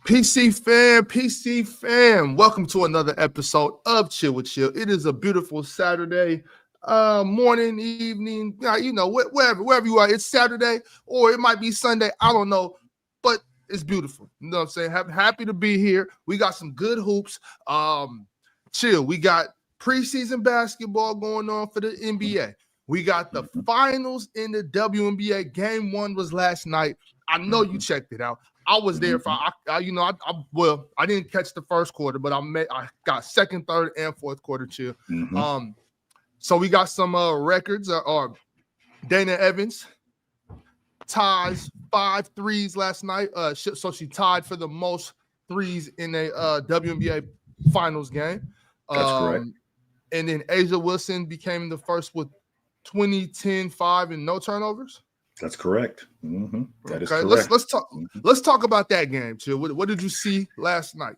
PC fam, welcome to another episode of Chill with Chill. It is a beautiful Saturday morning, evening, wherever you are. It's Saturday or it might be Sunday. I don't know, but it's beautiful. You know what I'm saying? Happy to be here. We got some good hoops. Chill. We got preseason basketball going on for the NBA. We got the finals in the WNBA. Game 1 was last night. I know you checked it out. I was there for, I didn't catch the first quarter, but I got second, third, and fourth quarter chill. So we got some records. Dana Evans ties 5 threes last night. So she tied for the most threes in a WNBA finals game. That's correct. And then A'ja Wilson became the first with 20, 10, 5, and no turnovers. That's correct. That is correct. Let's talk about that game, Chill. What did you see last night?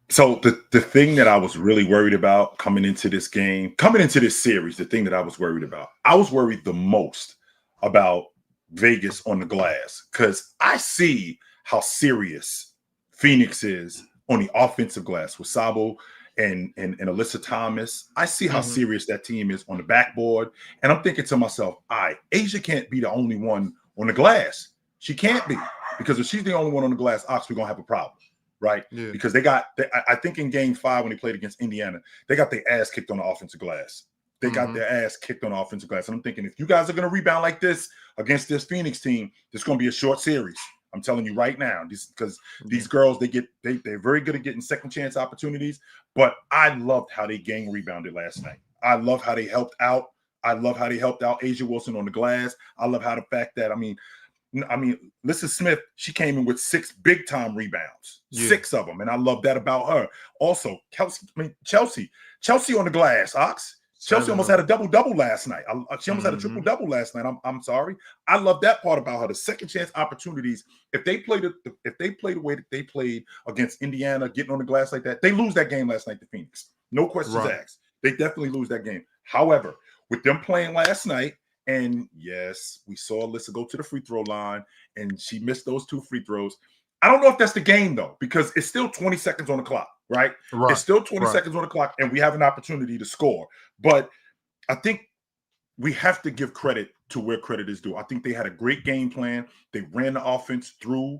So the thing that I was really worried about coming into this series, the thing that I was worried the most about Vegas on the glass, because I see how serious Phoenix is on the offensive glass with Sabo and Alyssa Thomas. I see how serious that team is on the backboard. And I'm thinking to myself, A'ja can't be the only one on the glass. She can't be. Because if she's the only one on the glass, we're going to have a problem, right? Yeah. Because I think in game 5 when they played against Indiana, they got their ass kicked on the offensive glass. They got their ass kicked on the offensive glass. And I'm thinking, if you guys are going to rebound like this against this Phoenix team, it's going to be a short series. I'm telling you right now, because these girls, they're very good at getting second chance opportunities. But I loved how they gang rebounded last night. I love how they helped out. A'ja Wilson on the glass. I love how the fact that Lissa Smith, she came in with 6 big time rebounds, 6 of them, and I love that about her. Also, Chelsea on the glass, Ox. Chelsea almost had a double-double last night. She almost had a triple-double last night. I'm sorry. I love that part about her. The second chance opportunities. If they play the way that they played against Indiana, getting on the glass like that, they lose that game last night to Phoenix. No questions asked. They definitely lose that game. However, with them playing last night, and yes, we saw Alyssa go to the free throw line, and she missed those 2 free throws. I don't know if that's the game, though, because it's still 20 seconds on the clock, right? It's still 20 seconds on the clock, and we have an opportunity to score. But I think we have to give credit to where credit is due. I think they had a great game plan. They ran the offense through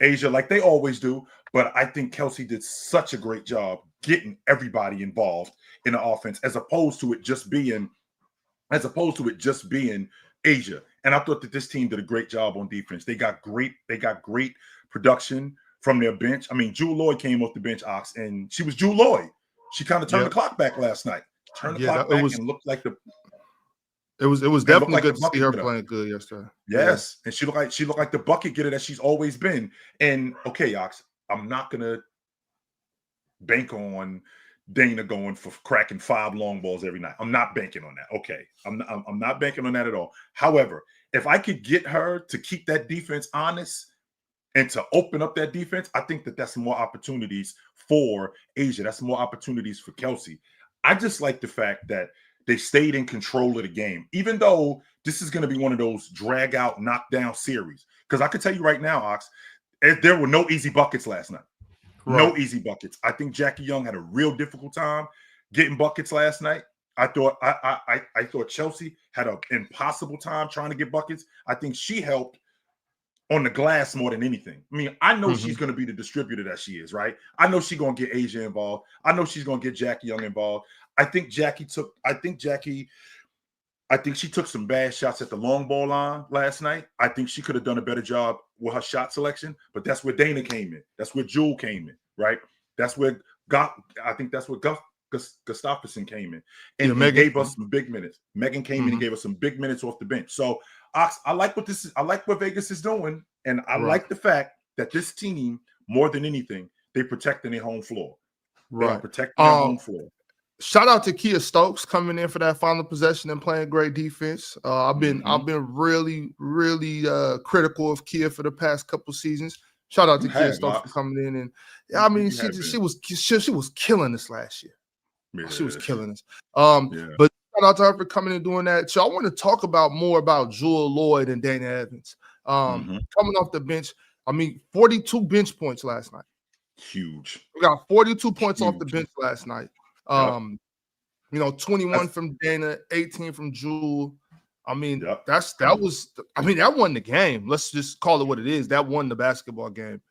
A'ja like they always do. But I think Kelsey did such a great job getting everybody involved in the offense, as opposed to it just being A'ja. And I thought that this team did a great job on defense. They got great production from their bench. I mean, Jewel Lloyd came off the bench, Ox, and she was Jewel Lloyd. She kind of turned the clock back last night. Turned the clock back and looked like the. It was definitely good to see her playing good yesterday. Yes, and she looked like the bucket getter that she's always been. And okay, Ox, I'm not gonna bank on Dana going for cracking 5 long balls every night. I'm not banking on that. Okay, I'm not banking on that at all. However, if I could get her to keep that defense honest and to open up that defense, I think that that's more opportunities for A'ja. That's more opportunities for Kelsey. I just like the fact that they stayed in control of the game, even though this is going to be one of those drag out, knockdown series. Because I can tell you right now, Ox, there were no easy buckets last night. No easy buckets. I think Jackie Young had a real difficult time getting buckets last night. I thought Chelsea had an impossible time trying to get buckets. I think she helped on the glass more than anything. I mean, I know she's going to be the distributor that she is, right? I know she's going to get A'ja involved. I know she's going to get Jackie Young involved. I think she took some bad shots at the long ball line last night. I think she could have done a better job with her shot selection, but that's where Dana came in. That's where Jewel came in, right? That's where Gustafsson came in and gave us some big minutes. Megan came in and gave us some big minutes off the bench. So I like what Vegas is doing, and I like the fact that this team, more than anything, they protecting their home floor. They are protecting their home floor. Shout out to Kia Stokes coming in for that final possession and playing great defense. I've been really critical of Kia for the past couple seasons. Shout out to Kia Stokes for coming in, and I mean she was killing us last year. Yeah, she was killing us. But shout out to her for coming and doing that. So I want to talk more about Jewel Lloyd and Dana Evans. Coming off the bench, I mean, 42 bench points last night. Huge. We got 42 points off the bench last night. Yep. 21 from Dana, 18 from Jewel. I mean, Yep. that won the game. Let's just call it what it is. That won the basketball game.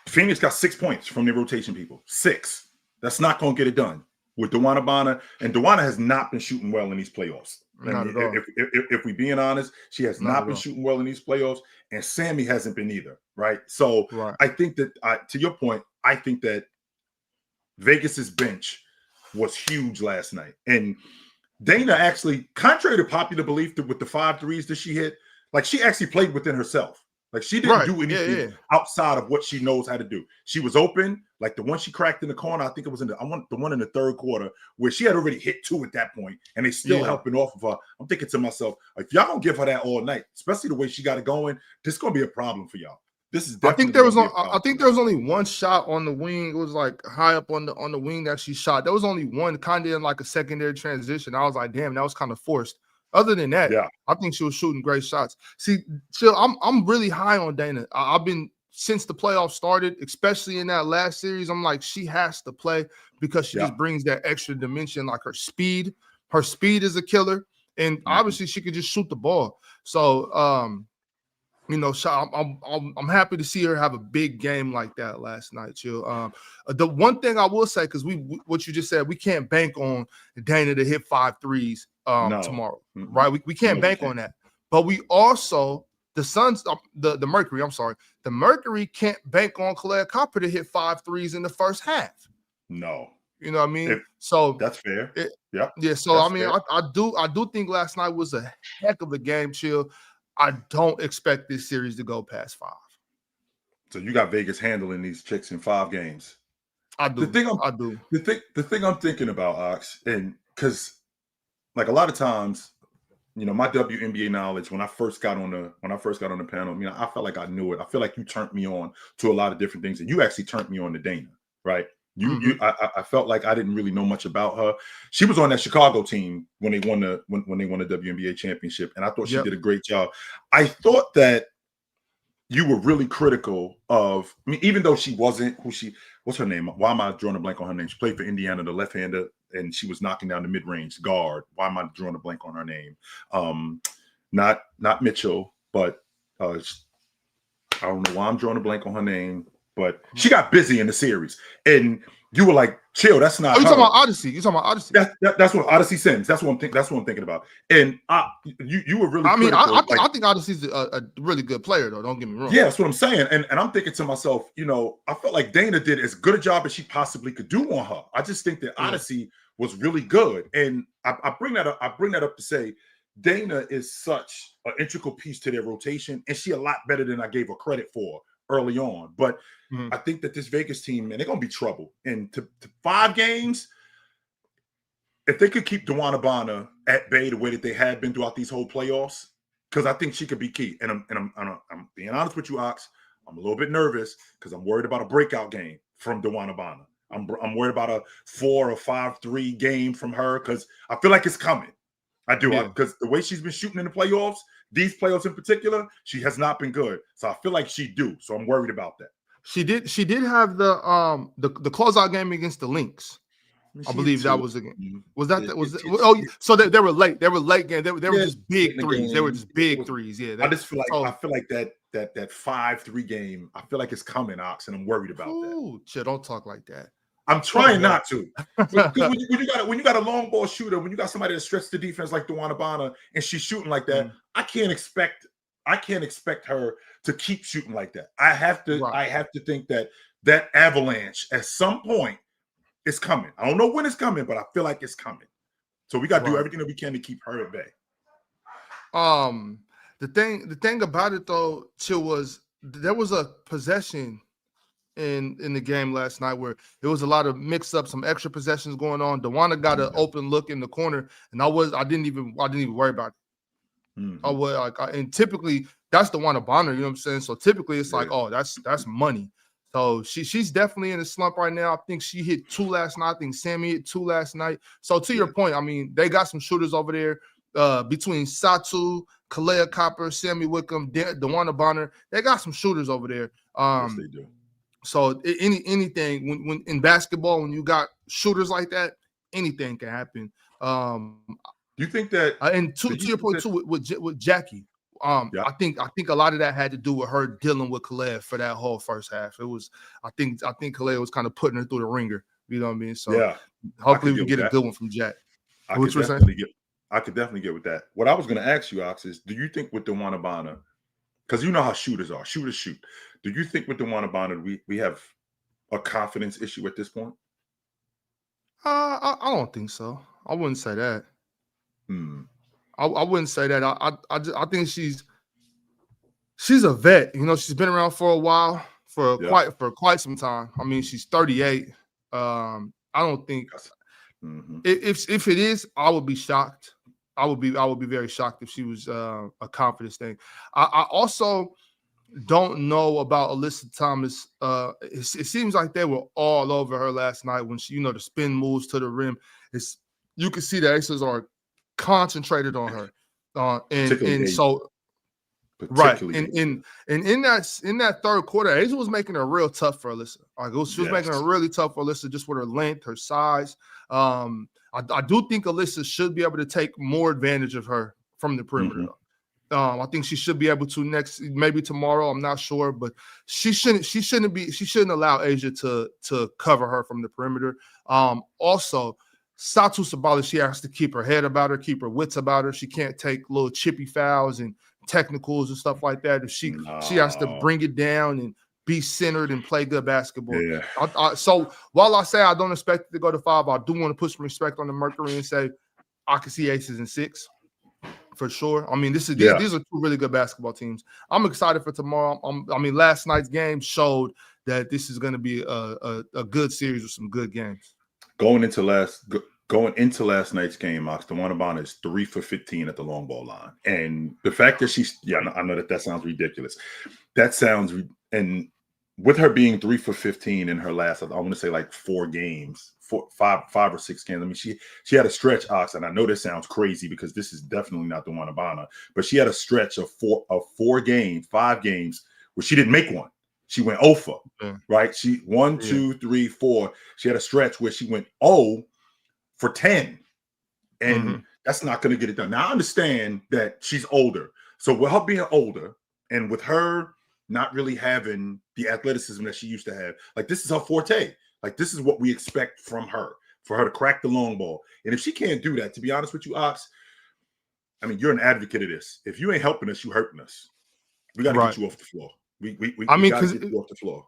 Phoenix got 6 points from their rotation people. 6. That's not going to get it done with DeWanna Bonner. And DeWanna has not been shooting well in these playoffs. Not at all. If we're being honest, she has not been shooting well in these playoffs, and Sammy hasn't been either, right? So I think that, to your point, I think that Vegas's bench was huge last night. And Dana actually, contrary to popular belief, that with the 5 threes that she hit, like she actually played within herself. Like she didn't do anything outside of what she knows how to do. She was open, like the one she cracked in the corner. I think it was the one in the third quarter where she had already hit 2 at that point, and they still helping off of her. I'm thinking to myself, if y'all don't give her that all night, especially the way she got it going, this is gonna be a problem for y'all. This is definitely I think there was only one shot on the wing. It was like high up on the wing that she shot. There was only one kind of in like a secondary transition. I was like, damn, that was kind of forced. Other than that, I think she was shooting great shots. See, Chill, I'm really high on Dana. I've been since the playoffs started, especially in that last series. I'm like, she has to play because she just brings that extra dimension, like her speed. Her speed is a killer, and obviously she could just shoot the ball. So, I'm happy to see her have a big game like that last night, Chill. The one thing I will say, because what you just said, we can't bank on Dana to hit 5 threes tomorrow, right? We can't bank on that. But we also, the Mercury can't bank on Kalea Copper to hit 5 threes in the first half. No. You know what I mean? So that's fair. So I mean, I do think last night was a heck of a game, Chill. I don't expect this series to go past 5. So you got Vegas handling these chicks in 5 games. I do. The thing I'm thinking about, Ox, and because like a lot of times, my WNBA knowledge when I first got on the panel, I felt like I knew it. I feel like you turned me on to a lot of different things, and you actually turned me on to Dana, right? I felt like I didn't really know much about her. She was on that Chicago team when they won the WNBA championship, and I thought she did a great job. I thought that you were really critical of. I mean, even though she wasn't what's her name? Why am I drawing a blank on her name? She played for Indiana, the left-hander, and she was knocking down the mid-range guard. Why am I drawing a blank on her name? Not Mitchell, but I don't know why I'm drawing a blank on her name. But she got busy in the series, and you were like, "Chill, that's not." You talking about Odyssey? You talking about Odyssey? That's what Odyssey Sims. That's what I'm thinking about. And you were really. I think Odyssey's a really good player, though. Don't get me wrong. Yeah, that's what I'm saying. And I'm thinking to myself, I felt like Dana did as good a job as she possibly could do on her. I just think that Odyssey was really good, and I bring that up. I bring that up to say Dana is such an integral piece to their rotation, and she a lot better than I gave her credit for early on. But I think that this Vegas team, man, they're gonna be trouble. And to 5 games, if they could keep DeWanna Bonner at bay the way that they had been throughout these whole playoffs, because I think she could be key. And I'm being honest with you, Ox. I'm a little bit nervous because I'm worried about a breakout game from DeWanna Bonner. I'm worried about a 4 or 5-3 game from her because I feel like it's coming. I do, because the way she's been shooting in the playoffs, these playoffs in particular, she has not been good. So I feel like she do. So I'm worried about that. She did have the closeout game against the Lynx. I believe that was again. Was that so they were late. They were late game. They were just big threes. They were just big threes. Yeah. I just feel like I feel like that 5-3 game. I feel like it's coming, Ox, and I'm worried about that. Shit, don't talk like that. I'm trying not to. when you got a long ball shooter, when you got somebody that stretches the defense like DeWanna Bonner, and she's shooting like that, I can't expect her to keep shooting like that. I have to think that avalanche at some point is coming. I don't know when it's coming, but I feel like it's coming. So we got to do everything that we can to keep her at bay. The thing about it though, Chill, was there was a possession in the game last night where there was a lot of mix up, some extra possessions going on. DeWanna got an open look in the corner, and I didn't even worry about it. I was and typically that's DeWanna Bonner, you know what I'm saying? So typically it's like, oh, that's money. So she's definitely in a slump right now. I think she hit 2 last night. I think Sammy hit 2 last night. So to your point, I mean, they got some shooters over there. between Satu, Kalea Copper, Sammy Wickham, DeWanna Bonner, they got some shooters over there. Yes, they do. So anything when in basketball, when you got shooters like that, anything can happen. Do you think that? And to your point too with Jackie, Yeah. I think a lot of that had to do with her dealing with Kalea for that whole first half. It was I think Kalea was kind of putting her through the ringer. You know what I mean? So yeah, hopefully we can get a good one from Jack. I could definitely get with that. What I was going to ask you, Ox, is do you think with DeWanna Bonner, because you know how shooters are, shooters shoot. Do you think with DeWanna Bonner we have a confidence issue at this point? I don't think so. I wouldn't say that. I wouldn't say that. I think she's a vet. You know, she's been around for a while, for quite some time. I mean, she's 38. I don't think if it is, I would be shocked. I would be very shocked if she was a confidence thing. I also don't know about Alyssa Thomas. It seems like they were all over her last night when she, the spin moves to the rim. You can see the Aces are concentrated on her, and so right, and in that third quarter, Asia was making it real tough for Alyssa. She was making it really tough for Alyssa just with her length, her size. I do think Alyssa should be able to take more advantage of her from the perimeter. I think she should be able to maybe tomorrow. I'm not sure, but she shouldn't allow Asia to cover her from the perimeter. Also, Satu Sabali, she has to keep her head about her, keep her wits about her. She can't take little chippy fouls and technicals and stuff like that. If she has to bring it down and be centered and play good basketball. Yeah. So while I say I don't expect it to go to 5, I do want to put some respect on the Mercury and say I can see Aces in 6 for sure. I mean, these are 2 really good basketball teams. I'm excited for tomorrow. Last night's game showed that this is going to be a good series with some good games. Going into last night's game, Mox, DeWanna Bonner is 3 for 15 at the long ball line. And the fact that I know that sounds ridiculous. And with her being 3 for 15 in her last, I want to say like 4 games, 5 or 6 games. I mean, she had a stretch, Ox, and I know this sounds crazy because this is definitely not DeWanna Bonner, but she had a stretch of 5 games where she didn't make one. She went 0 for, right? She 1, 2, 3, 4. She had a stretch where she went 0 for 10. And that's not going to get it done. Now, I understand that she's older. So with her being older and with her not really having the athleticism that she used to have, like this is her forte. Like this is what we expect from her, for her to crack the long ball. And if she can't do that, to be honest with you, Ox, I mean, you're an advocate of this. If you ain't helping us, you hurting us. We got to get you off the floor. We got to get you off the floor.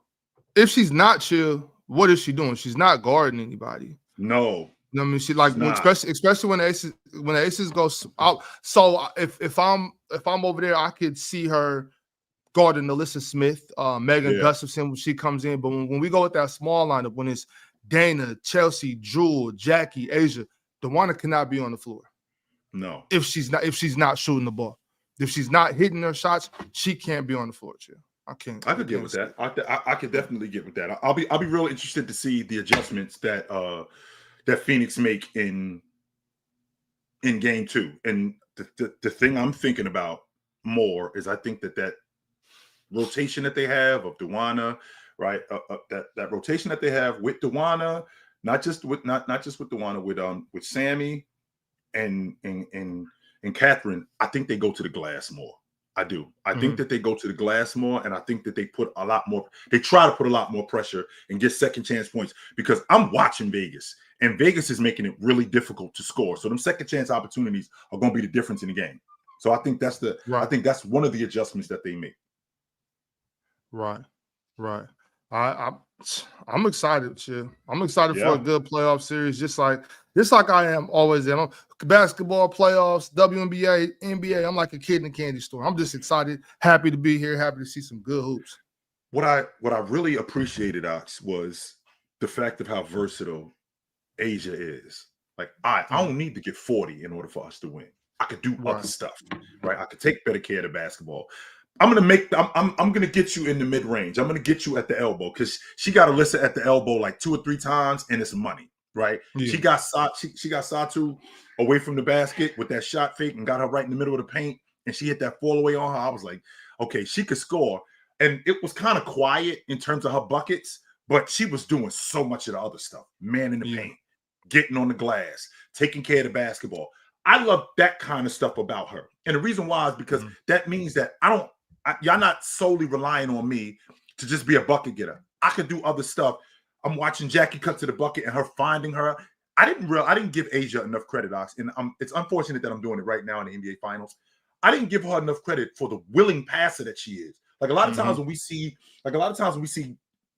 If she's not chill, what is she doing? She's not guarding anybody. No. I mean, she especially when the Aces go out. So if I'm over there, I could see her guarding Alyssa Smith, Megan Gustafson when she comes in. But when we go with that small lineup, when it's Dana, Chelsea, Jewel, Jackie, Asia, DeWanna cannot be on the floor. No. If she's not shooting the ball, if she's not hitting her shots, she can't be on the floor. Chill. I could get with that. I could definitely get with that. I'll be real interested to see the adjustments that Phoenix make in game 2. And the thing I'm thinking about more is I think that rotation that they have of DeWanna, right? That rotation that they have with DeWanna, not just with DeWanna, with Sammy and Catherine. I think they go to the glass more. I do. I think that they go to the glass more, and I think that they put a lot more. They try to put a lot more pressure and get second chance points because I'm watching Vegas, and Vegas is making it really difficult to score. So them second chance opportunities are going to be the difference in the game. So I think I think that's one of the adjustments that they make. Right. I'm excited, Chill. I'm excited for a good playoff series, just like I am always. Basketball playoffs, WNBA, NBA. I'm like a kid in a candy store. I'm just excited, happy to be here, happy to see some good hoops. What I really appreciated, Ox, was the fact of how versatile Asia is. Like I don't need to get 40 in order for us to win. I could do other stuff, right? I could take better care of the basketball. I'm gonna get you in the mid range. I'm gonna get you at the elbow because she got Alyssa at the elbow like 2 or 3 times, and it's money, right? Yeah. She got Satu away from the basket with that shot fake and got her right in the middle of the paint, and she hit that fall away on her. I was like, okay, she could score. And it was kind of quiet in terms of her buckets, but she was doing so much of the other stuff. Man in the paint, getting on the glass, taking care of the basketball. I love that kind of stuff about her. And the reason why is because that means that y'all not solely relying on me to just be a bucket getter. I could do other stuff. I'm watching Jackie cut to the bucket and her finding her. I didn't give Asia enough credit, Ox, and it's unfortunate that I'm doing it right now in the NBA Finals. I didn't give her enough credit for the willing passer that she is. Like a lot of times when we see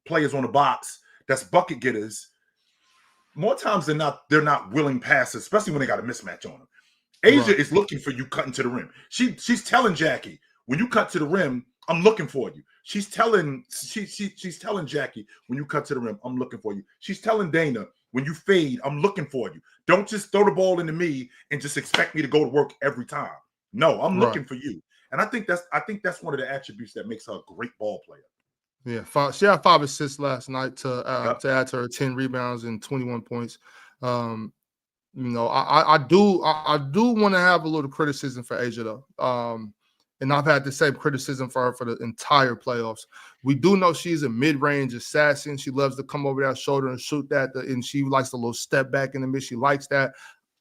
players on the box that's bucket getters, more times than not, they're not willing passers, especially when they got a mismatch on them. Asia is looking for you cutting to the rim. She's telling Jackie, when you cut to the rim, I'm looking for you. She's telling Jackie, when you cut to the rim, I'm looking for you. She's telling Dana, when you fade, I'm looking for you. Don't just throw the ball into me and just expect me to go to work every time. No, I'm looking for you. And I think that's one of the attributes that makes her a great ball player. Yeah, she had 5 assists last night to add to her 10 rebounds and 21 points. I do want to have a little criticism for Asia though. And I've had the same criticism for her for the entire playoffs. We do know she's a mid-range assassin. She loves to come over that shoulder and shoot that, and she likes a little step back in the mid. She likes that.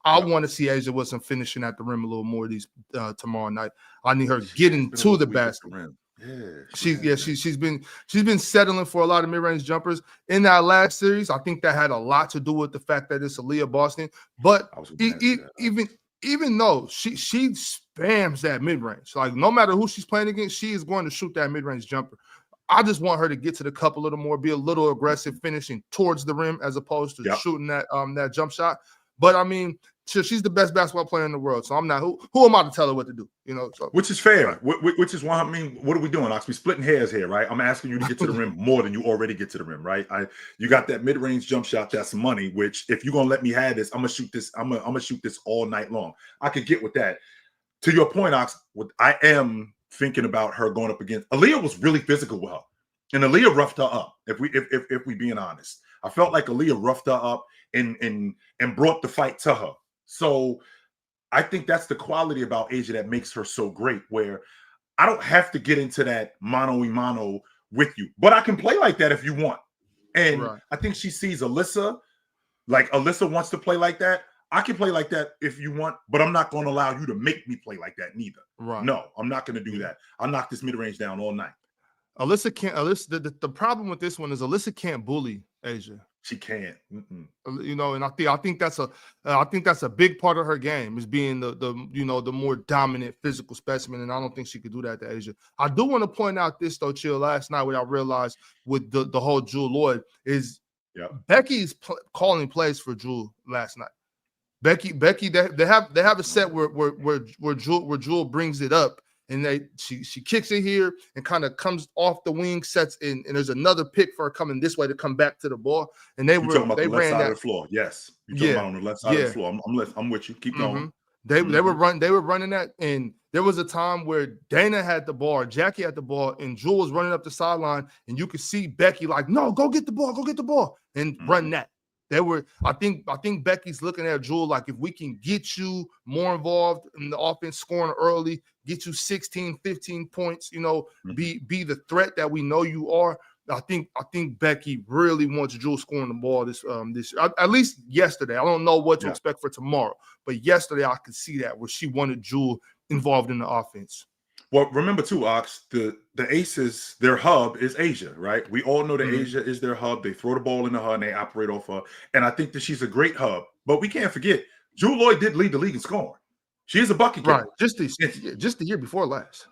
I want to see Asia Wilson finishing at the rim a little more tomorrow night. I need her getting to the basket. She's been settling for a lot of mid-range jumpers in that last series. I think that had a lot to do with the fact that it's Aaliyah Boston. But even though she spams that mid-range, like no matter who she's playing against, she is going to shoot that mid-range jumper. I just want her to get to the cup a little more, be a little aggressive, finishing towards the rim as opposed to shooting that jump shot. But I mean, she's the best basketball player in the world, so I'm not who am I to tell her what to do? So, which is fair. Which is why, I mean, what are we doing, Ox? We splitting hairs here, right? I'm asking you to get to the rim more than you already get to the rim, right? You got that mid-range jump shot, that's money. Which, if you're gonna let me have this, I'm gonna shoot this. I'm gonna shoot this all night long. I could get with that. To your point, Ox, I am thinking about her going up against Aaliyah was really physical with her, and Aaliyah roughed her up. If we being honest, I felt like Aaliyah roughed her up and brought the fight to her. So I think that's the quality about Asia that makes her so great, where I don't have to get into that mano-a-mano with you, but I can play like that if you want. And I think she sees Alyssa, like Alyssa wants to play like that. I can play like that if you want, but I'm not going to allow you to make me play like that neither. No, I'm not going to do that. I'll knock this mid-range down all night. Alyssa can't. The problem with this one is Alyssa can't bully Asia. She can't. And I think that's a big part of her game is being the more dominant physical specimen, and I don't think she could do that to Asia. I do want to point out this though, Chill. Last night, what I realized with the whole Jewel Lloyd is Becky's calling plays for Jewel last night. Becky, they have a set where Jewel brings it up. And she kicks it here and kind of comes off the wing, sets in, and there's another pick for her coming this way to come back to the ball. And they talking about the left side that of the floor. Yes, you're talking about on the left side of the floor. I'm with you. Keep going. They were running that, and there was a time where Dana had the ball, Jackie had the ball, and Jewel was running up the sideline, and you could see Becky like, no, go get the ball, and run that. I think Becky's looking at Jewel like, if we can get you more involved in the offense, scoring early, get you 16, 15 points, be the threat that we know you are. I think Becky really wants Jewel scoring the ball this at least yesterday. I don't know what to expect for tomorrow, but yesterday I could see that where she wanted Jewel involved in the offense. Well, remember too, Ox, the Aces, their hub is Asia, right? We all know that Asia is their hub. They throw the ball into her and they operate off her. And I think that she's a great hub. But we can't forget, Jewel Lloyd did lead the league in scoring. She is a bucket getter. Right. Just the year before last.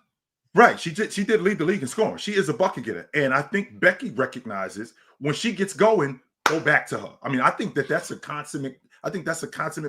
Right. She did lead the league in scoring. She is a bucket getter. And I think Becky recognizes when she gets going, go back to her. I mean, I think that's a consummate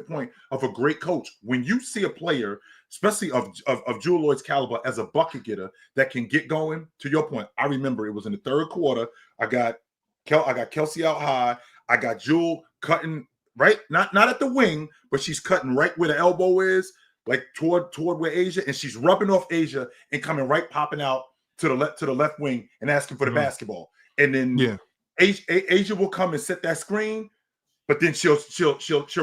point of a great coach. When you see a player, especially of Jewel Lloyd's caliber, as a bucket getter that can get going, to your point, I remember it was in the third quarter. I got Kelsey out high. I got Jewel cutting right, not at the wing, but she's cutting right where the elbow is, like toward where Asia, and she's rubbing off Asia and coming right, popping out to the left wing and asking for the basketball. And then Asia will come and set that screen. but then she'll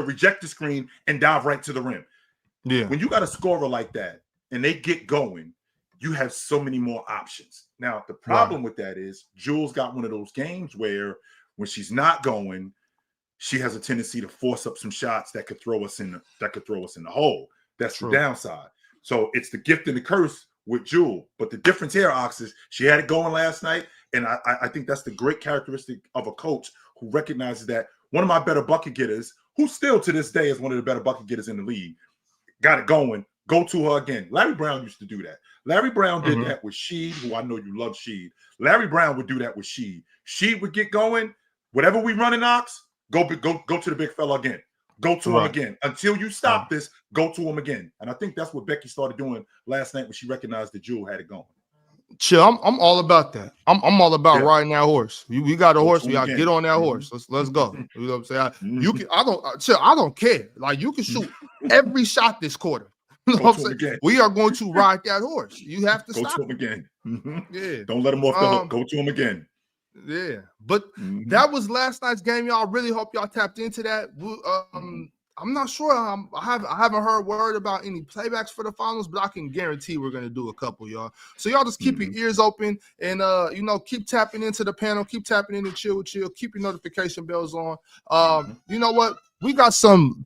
reject the screen and dive right to the rim. Yeah. When you got a scorer like that and they get going, you have so many more options. Now, the problem with that is Jules got one of those games where when she's not going, she has a tendency to force up some shots that could throw us in the hole. That's the downside. So it's the gift and the curse with Jewel. But the difference here, Ox, is she had it going last night. And I think that's the great characteristic of a coach who recognizes that one of my better bucket getters, who still to this day is one of the better bucket getters in the league, got it going. Go to her again. Larry Brown used to do that. Larry Brown did that with Sheed, who I know you love Sheed. Larry Brown would do that with Sheed. Sheed would get going. Whatever we run in Ox, go to the big fella again. Go to him again. Until you stop this, go to him again. And I think that's what Becky started doing last night when she recognized that Jewel had it going. Chill, I'm all about that. I'm all about riding that horse. We got a horse. We got to get on that horse. Let's go. You know what I'm saying? I don't care. Like, you can shoot every shot this quarter. You know what I'm saying? We are going to ride that horse. You have to stop to him again. Yeah. Don't let him off the hook. Go to him again. Yeah. But that was last night's game, y'all. Really hope y'all tapped into that. I'm not sure. I haven't heard word about any playbacks for the finals, but I can guarantee we're gonna do a couple, y'all. So y'all just keep your ears open and keep tapping into the panel, keep tapping into Chill with Chill, keep your notification bells on. You know what? We got some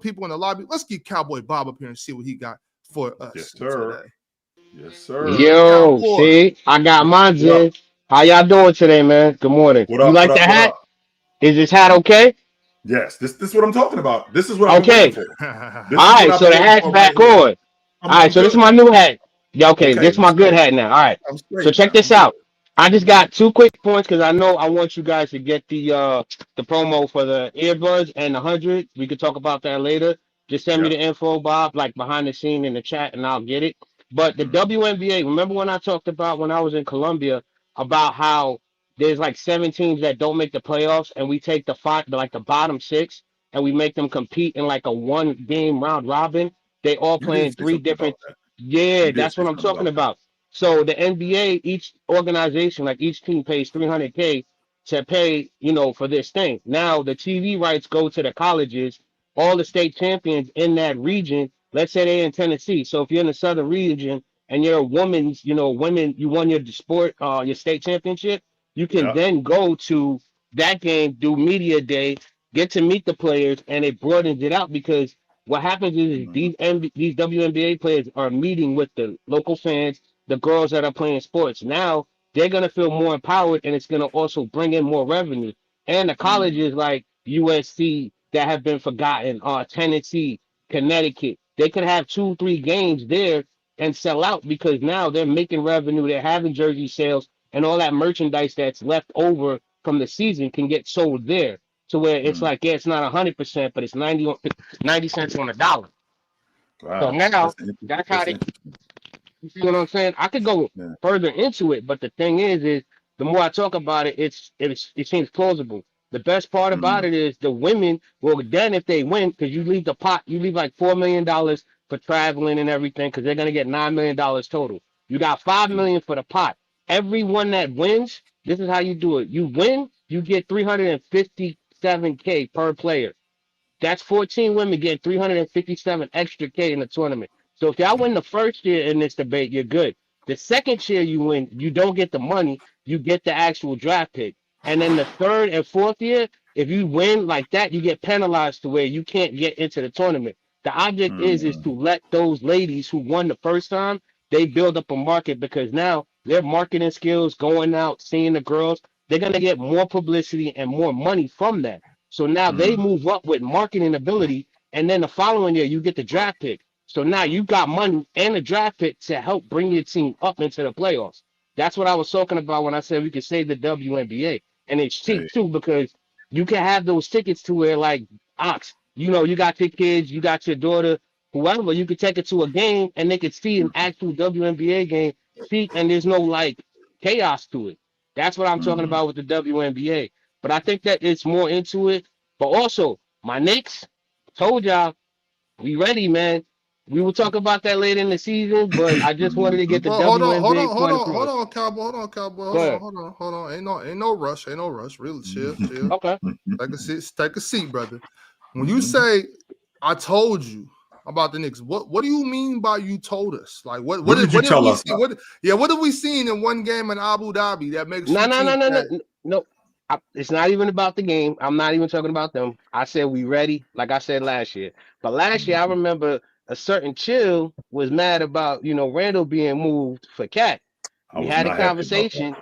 people in the lobby. Let's get Cowboy Bob up here and see what he got for us. Yes, sir. Today. Yes, sir. Yo, see, I got mine in. How y'all doing today, man? Good morning. What up, you like the hat? Is this hat okay? Yes, this is what I'm talking about. This is what I'm okay. For. All right, so the hat's back on. All right, so this is my new hat. Yeah, okay, this is my good hat now. All right, so check this out. I just got 2 quick points because I know I want you guys to get the promo for the earbuds and the 100. We could talk about that later. Just send me the info, Bob, like behind the scene in the chat, and I'll get it. But the WNBA, remember when I talked about when I was in Colombia about how there's like 7 teams that don't make the playoffs, and we take the bottom 6, and we make them compete in like a 1-game round robin. They all playing 3 different. Yeah, that's what I'm talking about. So the NBA, each organization, like each team pays $300K to pay, for this thing. Now the TV rights go to the colleges, all the state champions in that region. Let's say they're in Tennessee. So if you're in the southern region and you're a women's, women, you won your sport, your state championship, you can then go to that game, do media day, get to meet the players, and it broadens it out because what happens is these WNBA players are meeting with the local fans, the girls that are playing sports. Now they're gonna feel more empowered, and it's gonna also bring in more revenue. And the colleges like USC that have been forgotten, Tennessee, Connecticut, they could have 2-3 games there and sell out because now they're making revenue. They're having jersey sales, and all that merchandise that's left over from the season can get sold there. To where it's like, it's not 100%, but it's 90 cents on a dollar. Wow. So now that's how they. You see what I'm saying? I could go further into it, but the thing is the more I talk about it, it seems plausible. The best part about it is the women. Well, then if they win, because you leave the pot, you leave like $4 million for traveling and everything, because they're gonna get $9 million total. You got $5 million for the pot. Everyone that wins, this is how you do it. You win, you get $357K per player. That's 14 women getting 357 extra K in the tournament. So if y'all win the first year in this debate, you're good. The second year you win, you don't get the money, you get the actual draft pick. And then the third and fourth year, if you win like that, you get penalized to where you can't get into the tournament. The object is to let those ladies who won the first time, they build up a market because now their marketing skills, going out, seeing the girls, they're gonna get more publicity and more money from that. So now they move up with marketing ability, and then the following year you get the draft pick. So now you got money and a draft pick to help bring your team up into the playoffs. That's what I was talking about when I said we could save the WNBA. And it's cheap too because you can have those tickets to where like Ox, you got your kids, you got your daughter, whoever, you could take it to a game and they could see an actual WNBA game, and there's no like chaos to it. That's what I'm talking about with the WNBA. But I think that it's more into it. But also, my Knicks, told y'all, we ready, man. We will talk about that later in the season, but I just wanted to get the WNBA point across. Hold on, Cowboy. Hold on. Ain't no rush. Really, chill. Okay. Take a seat, brother. When you say I told you about the Knicks, what do you mean by you told us? Like what did you tell us? What have we seen in one game in Abu Dhabi that makes No. It's not even about the game. I'm not even talking about them. I said we ready, like I said last year. But last year I remember a certain chill was mad about Randall being moved for Cat. We had a conversation.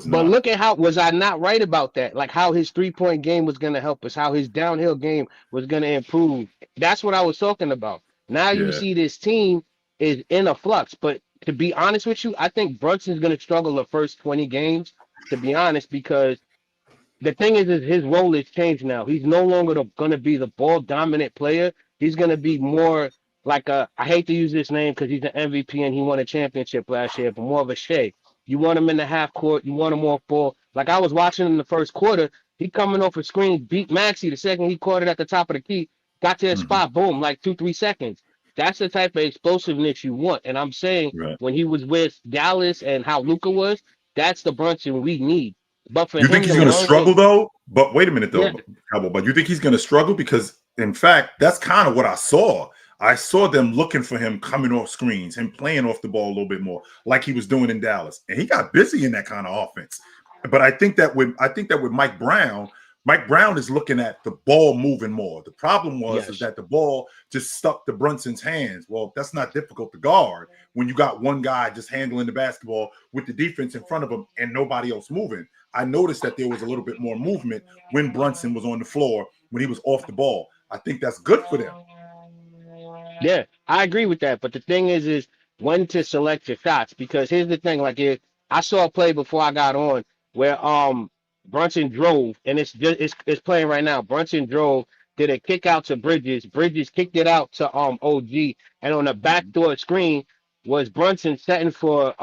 But look at how was I not right about that? Like how his 3-point game was going to help us, how his downhill game was going to improve. That's what I was talking about. Now you see this team is in a flux. But to be honest with you, I think Brunson's going to struggle the first 20 games, to be honest, because the thing is his role has changed now. He's no longer going to be the ball dominant player. He's going to be more like I hate to use this name because he's an MVP and he won a championship last year, but more of a Shea. You want him in the half court. You want him off ball. Like I was watching in the first quarter, he coming off a screen, beat Maxey the second he caught it at the top of the key, got to his spot, boom, like 2-3 seconds. That's the type of explosiveness you want. And I'm saying when he was with Dallas and how Luka was, that's the Brunson we need. But for you think he's going to struggle though? But wait a minute though, Cowboy. But you think he's going to struggle because, in fact, that's kind of what I saw. I saw them looking for him coming off screens, him playing off the ball a little bit more, like he was doing in Dallas, and he got busy in that kind of offense. But I think that with Mike Brown is looking at the ball moving more. The problem is that the ball just stuck to Brunson's hands. Well, that's not difficult to guard when you got one guy just handling the basketball with the defense in front of him and nobody else moving. I noticed that there was a little bit more movement when Brunson was on the floor, when he was off the ball. I think that's good for them. Yeah, I agree with that. But the thing is when to select your shots. Because here's the thing, like I saw a play before I got on where Brunson drove, and it's playing right now. Brunson drove, did a kick out to Bridges. Bridges kicked it out to OG, and on the backdoor screen was Brunson setting for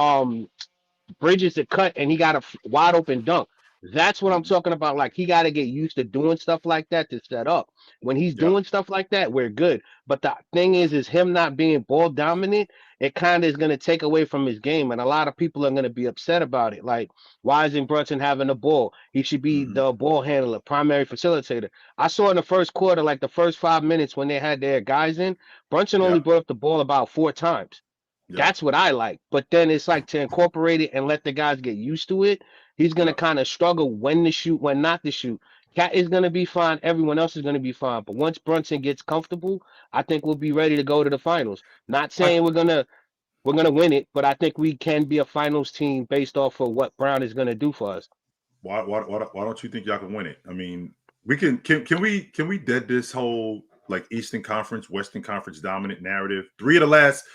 Bridges to cut, and he got a wide open dunk. That's what I'm talking about. Like he got to get used to doing stuff like that to set up. When he's doing stuff like that, we're good. But the thing is him not being ball dominant. It kind of is going to take away from his game, and a lot of people are going to be upset about it. Like, why isn't Brunson having the ball? He should be the ball handler, primary facilitator. I saw in the first quarter, like the first 5 minutes when they had their guys in, Brunson only brought up the ball about 4 times. That's what I like. But then it's like to incorporate it and let the guys get used to it. He's going to kind of struggle when to shoot, when not to shoot. Cat is going to be fine. Everyone else is going to be fine. But once Brunson gets comfortable, I think we'll be ready to go to the finals. Not saying we're gonna win it, but I think we can be a finals team based off of what Brown is going to do for us. Why don't you think y'all can win it? I mean, we can we dead this whole like Eastern Conference, Western Conference dominant narrative? 3 of the last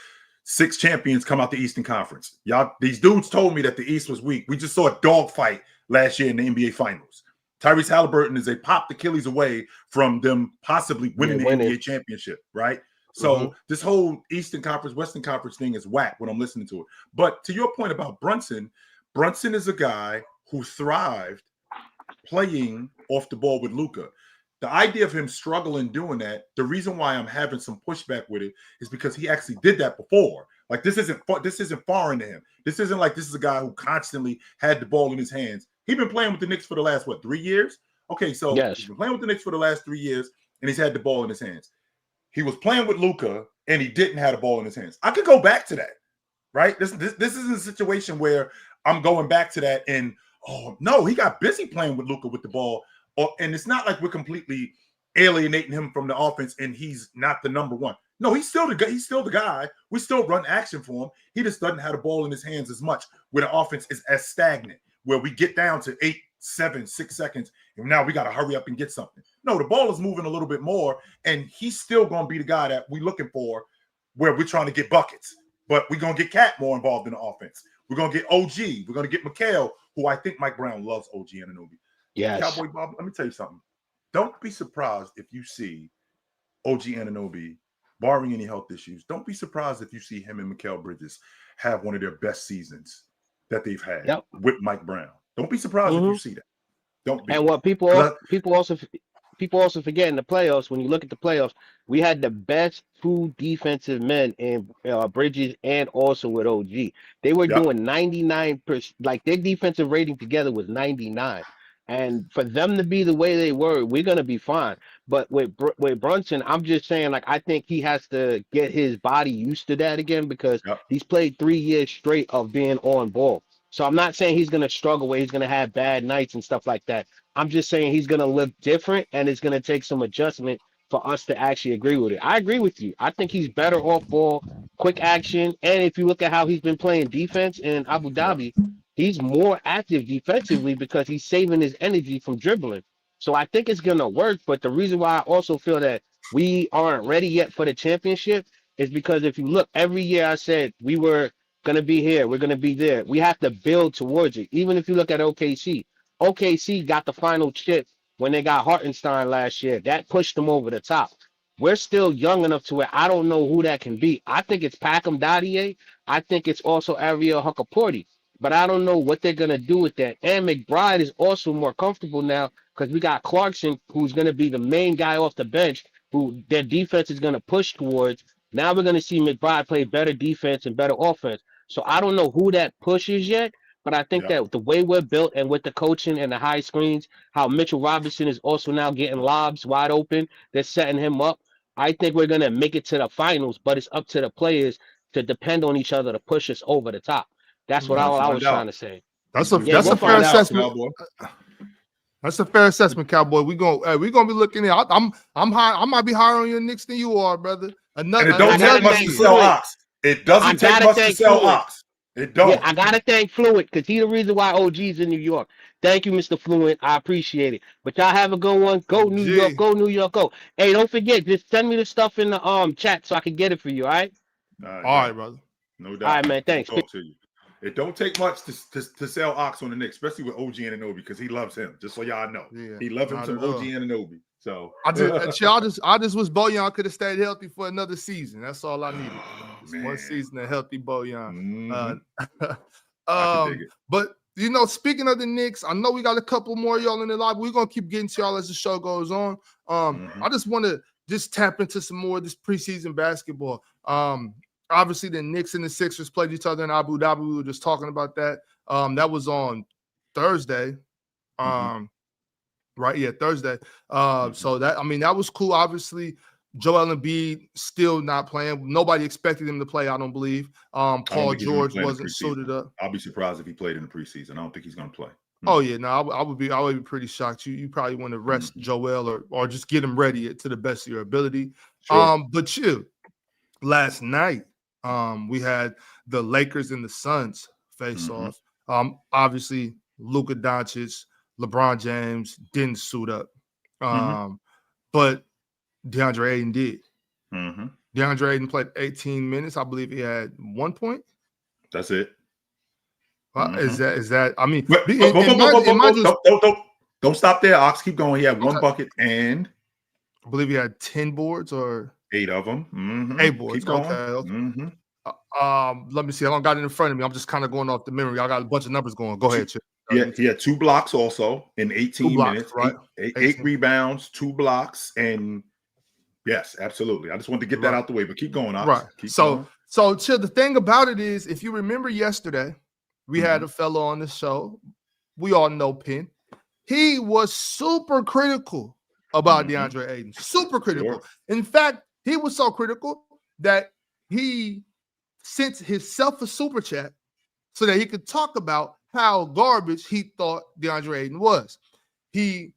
6 champions come out the Eastern Conference. Y'all, these dudes told me that the East was weak. We just saw a dogfight last year in the NBA Finals. Tyrese Halliburton is a popped Achilles away from them possibly winning the NBA championship, right? So this whole Eastern Conference, Western Conference thing is whack when I'm listening to it. But to your point about Brunson is a guy who thrived playing off the ball with Luka. The idea of him struggling doing that, the reason why I'm having some pushback with it is because he actually did that before. Like this isn't foreign to him. This isn't like this is a guy who constantly had the ball in his hands. He's been playing with the Knicks for the last 3 years? Okay, so he's been playing with the Knicks for the last 3 years, and he's had the ball in his hands. He was playing with Luka, and he didn't have the ball in his hands. I could go back to that, right? This isn't a situation where I'm going back to that and no, he got busy playing with Luka with the ball. And it's not like we're completely alienating him from the offense and he's not the number one. No, he's still the guy. He's still the guy. We still run action for him. He just doesn't have the ball in his hands as much, where the offense is as stagnant, where we get down to 8, 7, 6 seconds, and now we got to hurry up and get something. No, the ball is moving a little bit more, and he's still going to be the guy that we're looking for, where we're trying to get buckets. But we're going to get Cat more involved in the offense. We're going to get OG. We're going to get Mikal, who I think Mike Brown loves OG Anunoby. Yes. Cowboy Bob, let me tell you something. Don't be surprised if you see OG Anunoby, barring any health issues, don't be surprised if you see him and Mikal Bridges have one of their best seasons that they've had with Mike Brown. Don't be surprised if you see that. Don't be. And what people also people also forget in the playoffs, when you look at the playoffs, we had the best two defensive men in Bridges and also with OG. They were doing 99%, like their defensive rating together was 99. And for them to be the way they were, we're gonna be fine. But with Brunson, I'm just saying, like, I think he has to get his body used to that again because he's played 3 years straight of being on ball. So I'm not saying he's gonna struggle where he's gonna have bad nights and stuff like that. I'm just saying he's gonna look different and it's gonna take some adjustment for us to actually agree with it. I agree with you. I think he's better off ball, quick action, and if you look at how he's been playing defense in Abu Dhabi, he's more active defensively because he's saving his energy from dribbling. So I think it's gonna work. But the reason why I also feel that we aren't ready yet for the championship is because if you look, every year I said we were gonna be here, we're gonna be there. We have to build towards it. Even if you look at OKC, OKC got the final chip when they got Hartenstein last year. That pushed them over the top. We're still young enough to where I don't know who that can be. I think it's Packham Dadier. I think it's also Ariel Huckaporty. But I don't know what they're going to do with that. And McBride is also more comfortable now because we got Clarkson, who's going to be the main guy off the bench, who their defense is going to push towards. Now we're going to see McBride play better defense and better offense. So I don't know who that pushes yet, but I think that the way we're built and with the coaching and the high screens, how Mitchell Robinson is also now getting lobs wide open, they're setting him up. I think we're going to make it to the finals, but it's up to the players to depend on each other to push us over the top. That's what I was trying to say. That's a fair assessment. That's a fair assessment, Cowboy. We're gonna be looking at. I'm high. I might be higher on your Knicks than you are, brother. And it don't take much to sell Ox. It doesn't take much to sell Ox. It don't. Yeah, I gotta thank Fluent because he's the reason why OG's in New York. Thank you, Mr. Fluent. I appreciate it. But y'all have a good one. Go New York. Go New York. Go. Hey, don't forget. Just send me the stuff in the chat so I can get it for you. All right. All right, brother. No doubt. All right, man. Thanks. Talk to you. It don't take much to sell Ox on the Knicks, especially with OG Anunoby, because he loves him. Just so y'all know, he loves him some OG Anunoby. So I just wish Bojan could have stayed healthy for another season. That's all I needed. One season of healthy Bojan. But you know, speaking of the Knicks, I know we got a couple more of y'all in the live. We're gonna keep getting to y'all as the show goes on. I just want to tap into some more of this preseason basketball. Obviously, the Knicks and the Sixers played each other in Abu Dhabi. We were just talking about that. That was on Thursday. Right? Yeah, Thursday. So that was cool. Obviously, Joel Embiid still not playing. Nobody expected him to play, I don't believe. Paul George wasn't suited up. I'll be surprised if he played in the preseason. I don't think he's going to play. Oh yeah, no, I would be pretty shocked. You probably want to rest Joel or just get him ready to the best of your ability. Sure. But last night, we had the Lakers and the Suns face off. Obviously, Luka Doncic, LeBron James didn't suit up. But Deandre Ayton did. Deandre Ayton played 18 minutes. I believe he had 1 point. That's it. Is that? I mean, don't stop there, Ox. Keep going. He had one bucket and I believe he had 10 boards or 8 of them. 8 boards. Okay. Let me see. I don't got it in front of me. I'm just kind of going off the memory. I got a bunch of numbers going. Go ahead, Chip. Yeah, he had 2 blocks also in 18 minutes. Right. 8 rebounds, 2 blocks, and yes, absolutely. I just wanted to get that out the way, but keep going, Ox. Right. Keep going. So the thing about it is, if you remember yesterday, we had a fellow on the show. We all know Penn. He was super critical about DeAndre Ayton. Super critical. Sure. In fact, he was so critical that he sent himself a super chat so that he could talk about how garbage he thought DeAndre Ayton was. He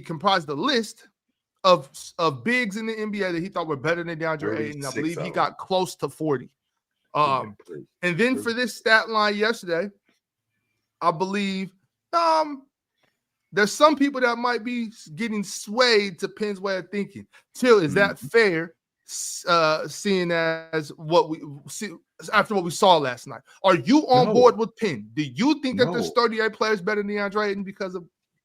comprised a list of bigs in the NBA that he thought were better than DeAndre Ayton. I believe he got close to 40. And then for this stat line yesterday, I believe there's some people that might be getting swayed to Penn's way of thinking. Till, is that fair? Seeing as what we see after what we saw last night, are you on board with Penn? Do you think that there's 38 players better than DeAndre Ayton because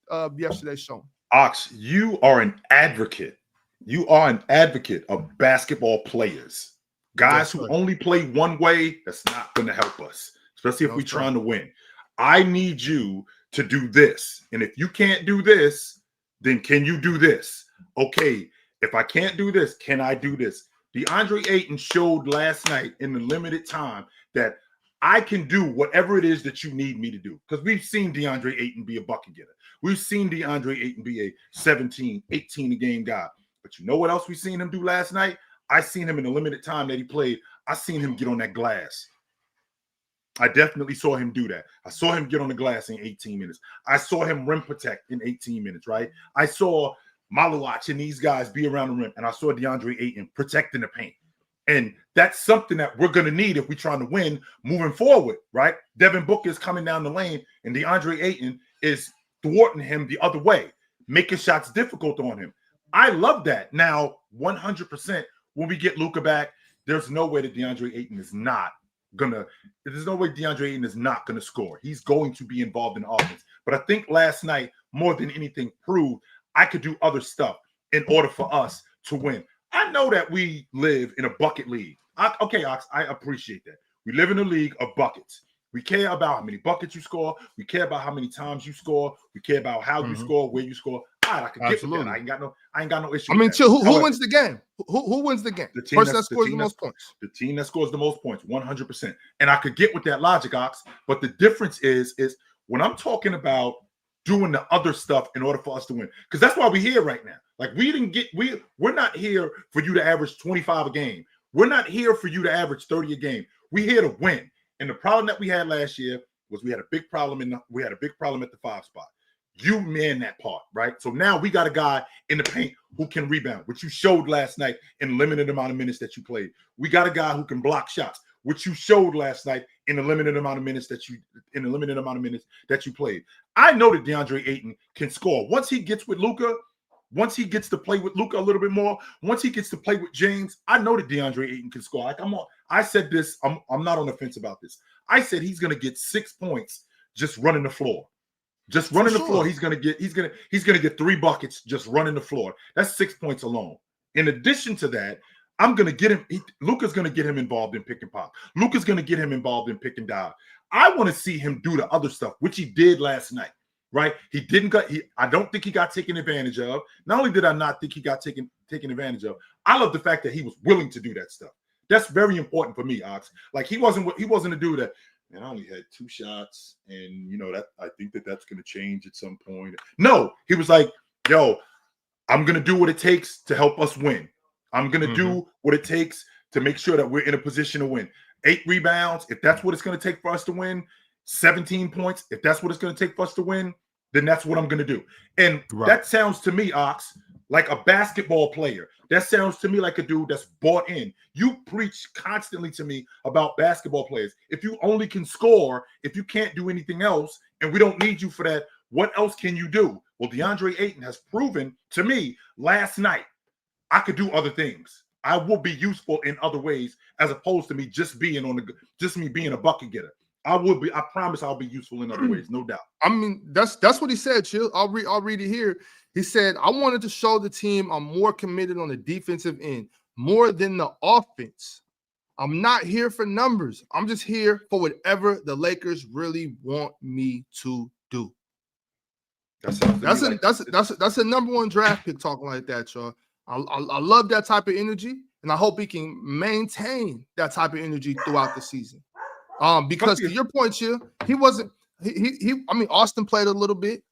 of yesterday's show? Ox, you are an advocate. You are an advocate of basketball players. Guys who only play one way, that's not going to help us, especially if we're trying to win. I need you to do this. And if you can't do this, then can you do this? Okay, if I can't do this, can I do this? Deandre Ayton showed last night in the limited time that I can do whatever it is that you need me to do. Because we've seen Deandre Ayton be a bucket getter. We've seen Deandre Ayton be a 17, 18 a game guy. But you know what else we seen him do last night? I seen him in the limited time that he played. I seen him get on that glass. I definitely saw him do that. I saw him get on the glass in 18 minutes. I saw him rim protect in 18 minutes, right? I saw Malawach and these guys be around the rim, and I saw Deandre Ayton protecting the paint. And that's something that we're going to need if we're trying to win moving forward, right? Devin Booker is coming down the lane, and Deandre Ayton is thwarting him the other way, making shots difficult on him. I love that. Now, 100%, when we get Luka back, there's no way that Deandre Ayton is not there's no way Deandre Ayton is not going to score. He's going to be involved in offense. But I think last night, more than anything, proved I could do other stuff in order for us to win. I know that we live in a bucket league. Okay, Ox, I appreciate that. We live in a league of buckets. We care about how many buckets you score. We care about how many times you score. We care about how you score, where you score. All right, I can get with that. I ain't got no issue. I mean, who wins the game? Who wins the game? The person that scores the most points. The team that scores the most points, 100%. And I could get with that logic, Ox. But the difference is when I'm talking about doing the other stuff in order for us to win, because that's why we're here right now. Like we're not here for you to average 25 a game. We're not here for you to average 30 a game. We're here to win. And the problem that we had last year was we had a big problem at the 5 spot. You man that part, right? So now we got a guy in the paint who can rebound, which you showed last night in the limited amount of minutes that you played. We got a guy who can block shots, which you showed last night in the limited amount of minutes that you played. I know that Deandre Ayton can score. Once he gets with Luka, once he gets to play with Luka a little bit more, once he gets to play with James, I know that Deandre Ayton can score. Like I said this, I'm not on the fence about this. I said he's going to get 6 points just running the floor. Just running the floor, he's gonna get 3 buckets just running the floor. That's 6 points alone. In addition to that, I'm gonna get him. Luka's gonna get him involved in pick and pop. Luka's gonna get him involved in pick and dive. I want to see him do the other stuff, which he did last night. Right? I don't think he got taken advantage of. Not only did I not think he got taken advantage of, I love the fact that he was willing to do that stuff. That's very important for me, Ox. Like he wasn't a dude that. And I only had 2 shots, and that I think that's going to change at some point. No, he was like, "Yo, I'm going to do what it takes to help us win. I'm going to do what it takes to make sure that we're in a position to win. 8 rebounds, if that's what it's going to take for us to win. 17 points, if that's what it's going to take for us to win, then that's what I'm going to do." And that sounds to me, Ox, like a basketball player. That sounds to me like a dude that's bought in. You preach constantly to me about basketball players. If you only can score, if you can't do anything else, and we don't need you for that, what else can you do? Well, Deandre Ayton has proven to me last night, I could do other things. I will be useful in other ways as opposed to me just being being a bucket getter. I promise I'll be useful in other ways, no doubt. I mean, that's what he said, Chill. I'll read it here. He said, "I wanted to show the team I'm more committed on the defensive end, more than the offense. I'm not here for numbers. I'm just here for whatever the Lakers really want me to do." That's a number 1 draft pick talking like that, y'all. I love that type of energy, and I hope he can maintain that type of energy throughout the season. Because to your point, Chill, he wasn't. I mean, Austin played a little bit.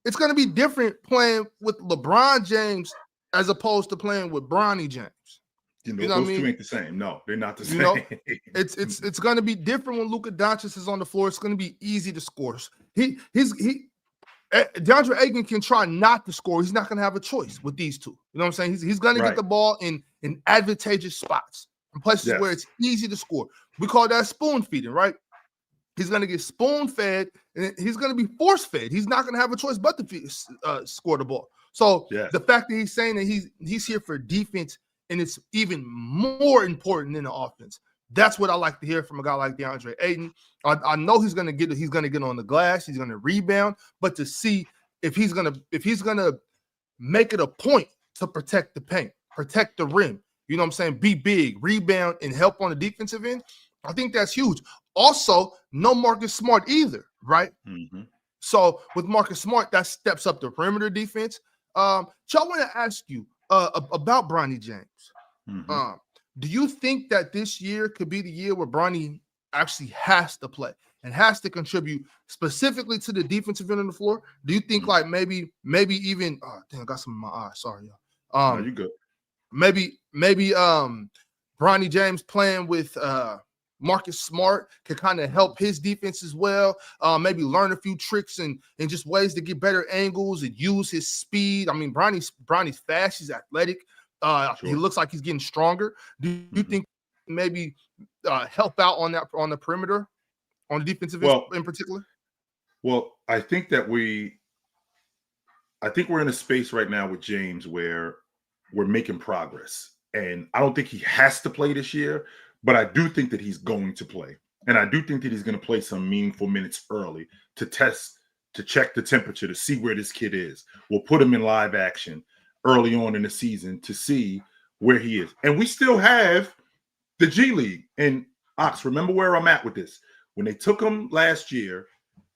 It's going to be different playing with LeBron James as opposed to playing with Bronny James. Those two ain't the same. No, they're not the same. It's going to be different when Luka Doncic is on the floor. It's going to be easy to score. DeAndre Ayton can try not to score. He's not going to have a choice with these two. You know what I'm saying? He's going to get the ball in advantageous spots, in places where it's easy to score. We call that spoon feeding, right? He's going to get spoon-fed, and he's going to be force-fed. He's not going to have a choice but to score the ball. So the fact that he's saying that he's here for defense, and it's even more important than the offense, that's what I like to hear from a guy like DeAndre Ayton. I know he's going to get on the glass. He's going to rebound, but to see if he's going to make it a point to protect the paint, protect the rim, you know what I'm saying, be big, rebound, and help on the defensive end, I think that's huge. Also, no Marcus Smart either, right? So with Marcus Smart, that steps up the perimeter defense. I want to ask you about Bronny James. Mm-hmm. Do you think that this year could be the year where Bronny actually has to play and has to contribute specifically to the defensive end of the floor? Do you think like maybe even I got some in my eyes. Sorry, y'all. No, you good. Maybe Bronny James playing with Marcus Smart can kind of help his defense as well. Maybe learn a few tricks and just ways to get better angles and use his speed. I mean, Bronny's fast. He's athletic. Sure. He looks like he's getting stronger. Do you think maybe help out on the perimeter, on the defensive end in particular? Well, I think we're in a space right now with James where we're making progress. And I don't think he has to play this year, but I do think that he's going to play. And I do think that he's going to play some meaningful minutes early to test, to check the temperature, to see where this kid is. We'll put him in live action early on in the season to see where he is. And we still have the G League. And Ox, remember where I'm at with this. When they took him last year,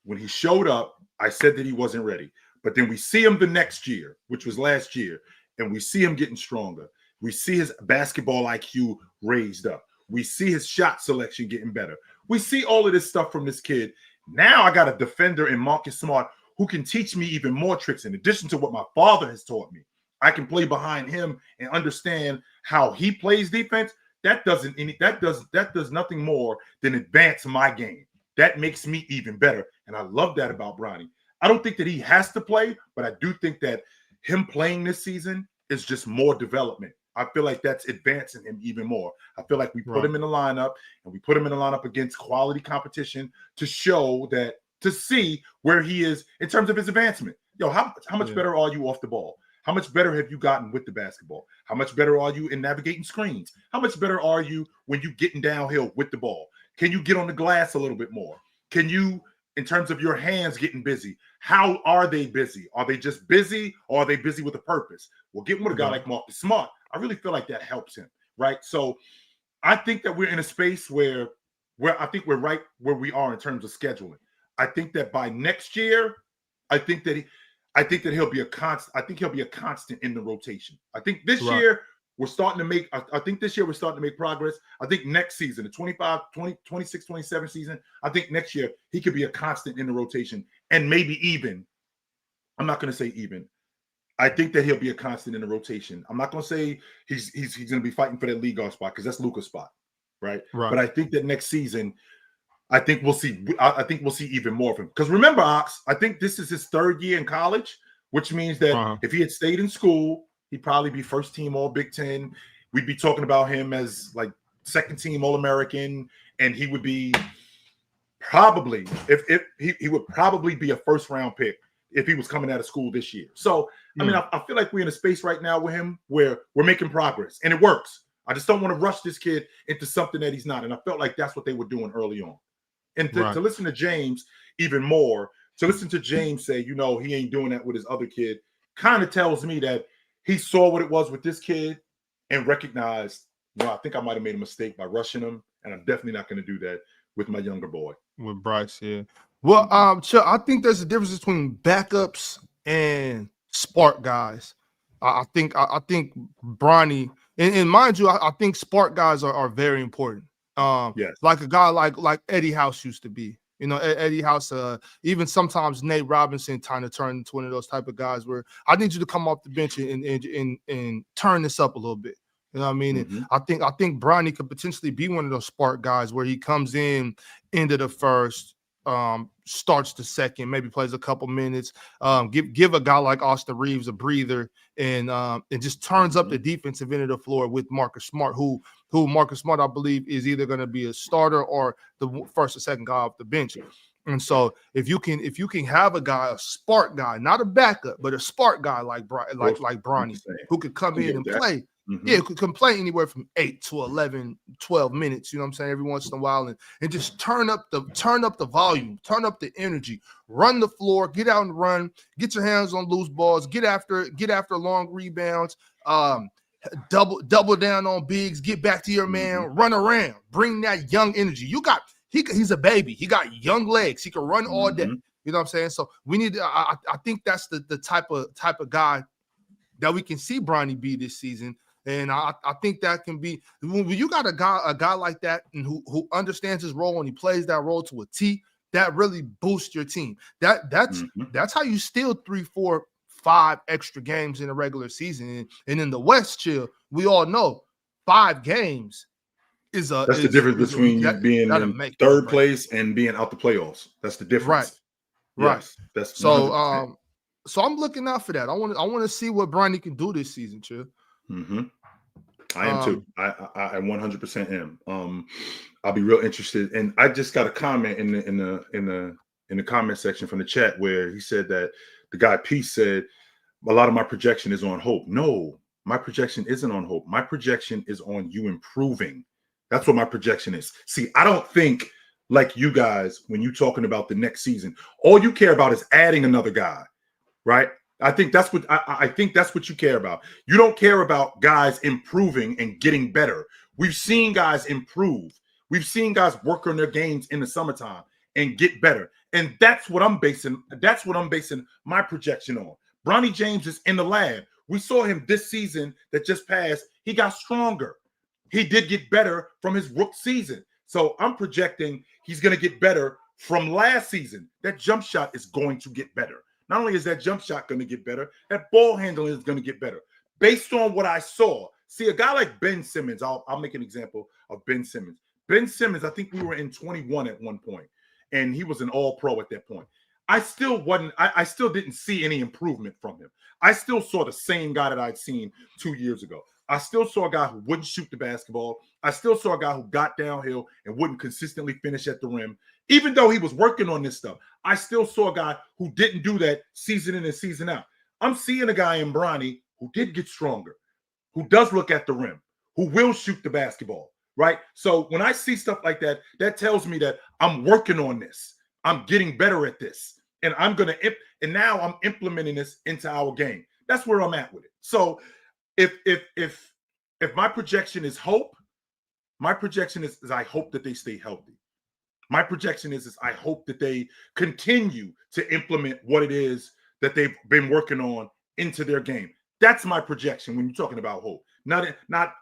when he showed up, I said that he wasn't ready. But then we see him the next year, which was last year, and we see him getting stronger. We see his basketball IQ raised up. We see his shot selection getting better. We see all of this stuff from this kid. Now I got a defender in Marcus Smart who can teach me even more tricks in addition to what my father has taught me. I can play behind him and understand how he plays defense. That does nothing more than advance my game. That makes me even better. And I love that about Bronny. I don't think that he has to play, but I do think that him playing this season is just more development. I feel like that's advancing him even more. I feel like we put him in the lineup, and we put him in the lineup against quality competition to show that, to see where he is in terms of his advancement. Yo, how much better are you off the ball? How much better have you gotten with the basketball? How much better are you in navigating screens? How much better are you when you getting downhill with the ball? Can you get on the glass a little bit more? Can you, in terms of your hands getting busy, how are they busy? Are they just busy, or are they busy with a purpose? Well, getting with a guy like Marcus Smart, I really feel like that helps him, right? So I think that we're in a space where I think we're right where we are in terms of scheduling. I think that by next year, I think that he'll be a constant. I think he'll be a constant in the rotation. I think this year we're starting to make. I think this year we're starting to make progress. I think next season, the 26, 27 season, I think next year he could be a constant in the rotation, and maybe even. I'm not going to say even. I think that he'll be a constant in the rotation. I'm not going to say he's going to be fighting for that lead guard spot because that's Luka's spot, right? But I think that next season, I think we'll see even more of him. Because remember, Ox, I think this is his third year in college, which means that if he had stayed in school, he'd probably be first team All Big Ten. We'd be talking about him as like second team All American, and he would be probably if he would probably be a first round pick if he was coming out of school this year. So I mean, I feel like we're in a space right now with him where we're making progress, and it works. I just don't want to rush this kid into something that he's not, and I felt like that's what they were doing early on. And to listen to James even more, to listen to James say, you know, he ain't doing that with his other kid, kind of tells me that he saw what it was with this kid and recognized, well, I think I might have made a mistake by rushing him, and I'm definitely not going to do that with my younger boy. With Bryce, yeah. Well, Chuck, I think there's a difference between backups and spark guys. I think Bronny, and mind you, I think spark guys are very important. Like a guy like Eddie House used to be. You know, Eddie House, even sometimes Nate Robinson kind of turned into one of those type of guys where I need you to come off the bench and turn this up a little bit. You know what I mean? Mm-hmm. I think Bronny could potentially be one of those spark guys where he comes in into the first, starts the second, maybe plays a couple minutes, give a guy like Austin Reeves a breather, and just turns up the defensive end of the floor with Marcus Smart, who Marcus Smart, I believe, is either going to be a starter or the first or second guy off the bench. And so if you can have a guy, a spark guy, not a backup, but a spark guy like Bronny, who could come in and play. Mm-hmm. Yeah, could play anywhere from 8 to 11, 12 minutes, you know what I'm saying, every once in a while, and just turn up the volume, turn up the energy, run the floor, get out and run, get your hands on loose balls, get after long rebounds, double down on bigs, get back to your man, run around, bring that young energy. He's a baby. He got young legs. He can run all day. You You know what I'm saying? So we need. I think that's the type of guy that we can see Bronny be this season. And I think that can be when you got a guy like that and who understands his role and he plays that role to a T, that really boosts your team. That's how you steal 3, 4, 5 extra games in a regular season. And in the West, chill, we all know 5 games is the difference between you being in third place and being out the playoffs. That's the difference. Right. Yes, that's so. So I'm looking out for that. I want to see what Bronny can do this season, chill. Mm-hmm. I am too. I 100% am. I'll be real interested. And I just got a comment in the comment section from the chat where he said that the guy Peace said a lot of my projection is on hope. No, my projection isn't on hope. My projection is on you improving. That's what my projection is. See, I don't think like you guys when you're talking about the next season, all you care about is adding another guy, right? I think that's what I think that's what you care about. You don't care about guys improving and getting better. We've seen guys improve. We've seen guys work on their games in the summertime and get better. And that's what I'm basing my projection on. Bronny James is in the lab. We saw him this season that just passed. He got stronger. He did get better from his rook season. So I'm projecting he's going to get better from last season. That jump shot is going to get better. Not only is that jump shot going to get better, that ball handling is going to get better. Based on what I saw, see a guy like Ben Simmons, I'll make an example of Ben Simmons. Ben Simmons, I think we were in 21 at one point, and he was an all-pro at that point. I still didn't see any improvement from him. I still saw the same guy that I'd seen 2 years ago. I still saw a guy who wouldn't shoot the basketball. I still saw a guy who got downhill and wouldn't consistently finish at the rim. Even though he was working on this stuff, I still saw a guy who didn't do that season in and season out. I'm seeing a guy in Bronny who did get stronger, who does look at the rim, who will shoot the basketball, right? So when I see stuff like that, that tells me that I'm working on this. I'm getting better at this. And now I'm implementing this into our game. That's where I'm at with it. So if my projection is hope, my projection is I hope that they stay healthy. My projection is I hope that they continue to implement what it is that they've been working on into their game. That's my projection when you're talking about hope. Not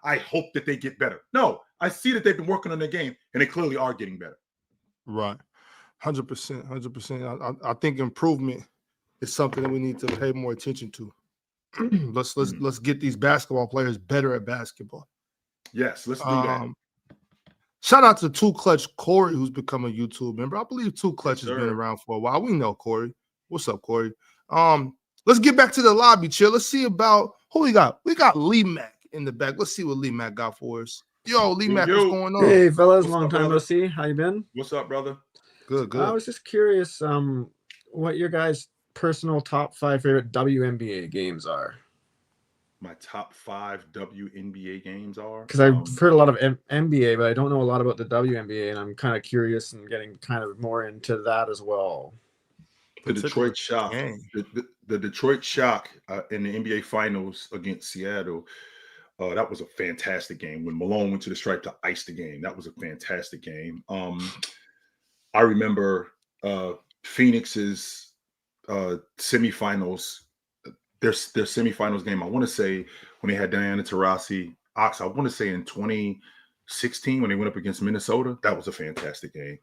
I hope that they get better. No, I see that they've been working on their game and they clearly are getting better. Right. 100%. 100%. I think improvement is something that we need to pay more attention to. Let's get these basketball players better at basketball. Yes, let's do that. Shout out to Too Clutch Corey, who's become a YouTube member. I believe Too Clutch has been around for a while. We know Corey. What's up, Corey? Let's get back to the lobby, chill. Let's see about who we got. We got Lee Mack in the back. Let's see what Lee Mack got for us. Yo, Lee Mack, what's going on? Hey, fellas, long time no see. How you been? What's up, brother? Good. I was just curious, what your guys' personal top 5 favorite WNBA games are. My top 5 WNBA games are? Because I've heard a lot of NBA, but I don't know a lot about the WNBA, and I'm kind of curious and getting kind of more into that as well. The Detroit Shock. The Detroit Shock in the NBA Finals against Seattle. That was a fantastic game. When Malone went to the stripe to ice the game, that was a fantastic game. I remember Phoenix's semifinals. Their semifinals game, I want to say when they had Diana Taurasi, I want to say in 2016 when they went up against Minnesota, that was a fantastic game.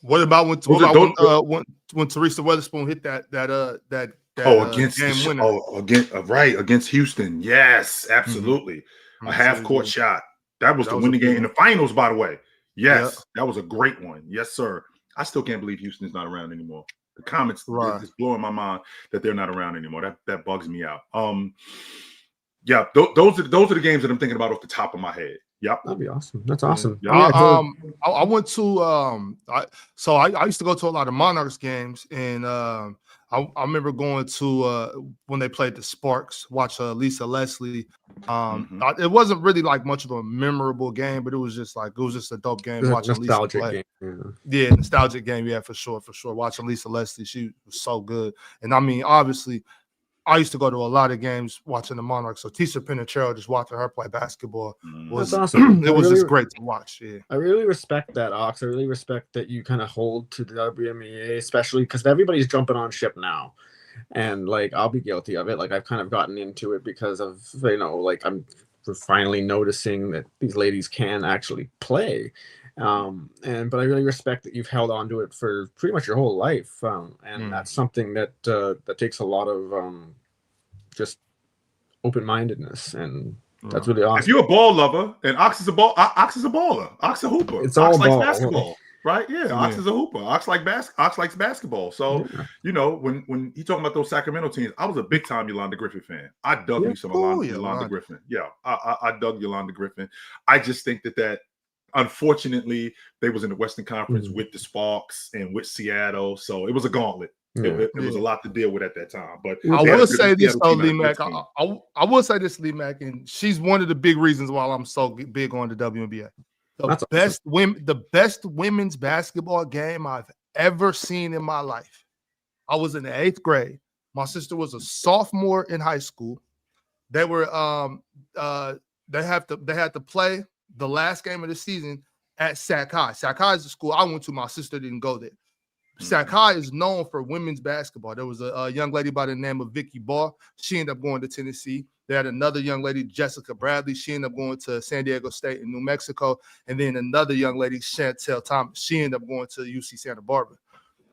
What about when Teresa Weatherspoon hit that game winner? Against Houston? Yes, absolutely. A half court shot. That was the winning game in the finals, by the way. Yes, that was a great one. Yes, sir. I still can't believe Houston's not around anymore. The comments is blowing my mind that they're not around anymore. That bugs me out. Those are the games that I'm thinking about off the top of my head. Yep, that'd be awesome. That's awesome. Yeah. I went to I used to go to a lot of Monarchs games, and I remember going to when they played the Sparks, watch Lisa Leslie. It wasn't really like much of a memorable game, but it was just a dope game watching Lisa play. Yeah, nostalgic game, yeah, for sure. Watching Lisa Leslie, she was so good. And I mean, obviously, I used to go to a lot of games watching the Monarchs. So Tisha Pinachero, just watching her play basketball was awesome. It was just great to watch. Yeah, I really respect that, Ox. I really respect that you kind of hold to the WNBA, especially because everybody's jumping on ship now. And like I'll be guilty of it. Like I've kind of gotten into it because of like I'm finally noticing that these ladies can actually play. But I really respect that you've held on to it for pretty much your whole life. That's something that takes a lot of just open-mindedness, and that's really awesome. If you're a ball lover, and Ox is a baller, Ox a hooper. It's all Ox likes ball. basketball. Right? Yeah, Ox is a hooper. Ox likes basketball. So, when he talking about those Sacramento teams, I was a big time Yolanda Griffin fan. I dug me some Yolanda Griffin. Yeah, I dug Yolanda Griffin. I just think that unfortunately they was in the Western Conference with the Sparks and with Seattle, so it was a gauntlet. It was a lot to deal with at that time. But I will say this, though, Lee Mack. I will say this, Lee Mack, and she's one of the big reasons why I'm so big on the WNBA. The best women's basketball game I've ever seen in my life. I was in the 8th grade. My sister was a sophomore in high school. They were they had to play the last game of the season at Sac High. Sac High is the school I went to. My sister didn't go there. Sac High is known for women's basketball. There was a young lady by the name of Vicky Ball. She ended up going to Tennessee. They had another young lady, Jessica Bradley. She ended up going to San Diego State in New Mexico. And then another young lady, Chantel Thomas. She ended up going to UC Santa Barbara.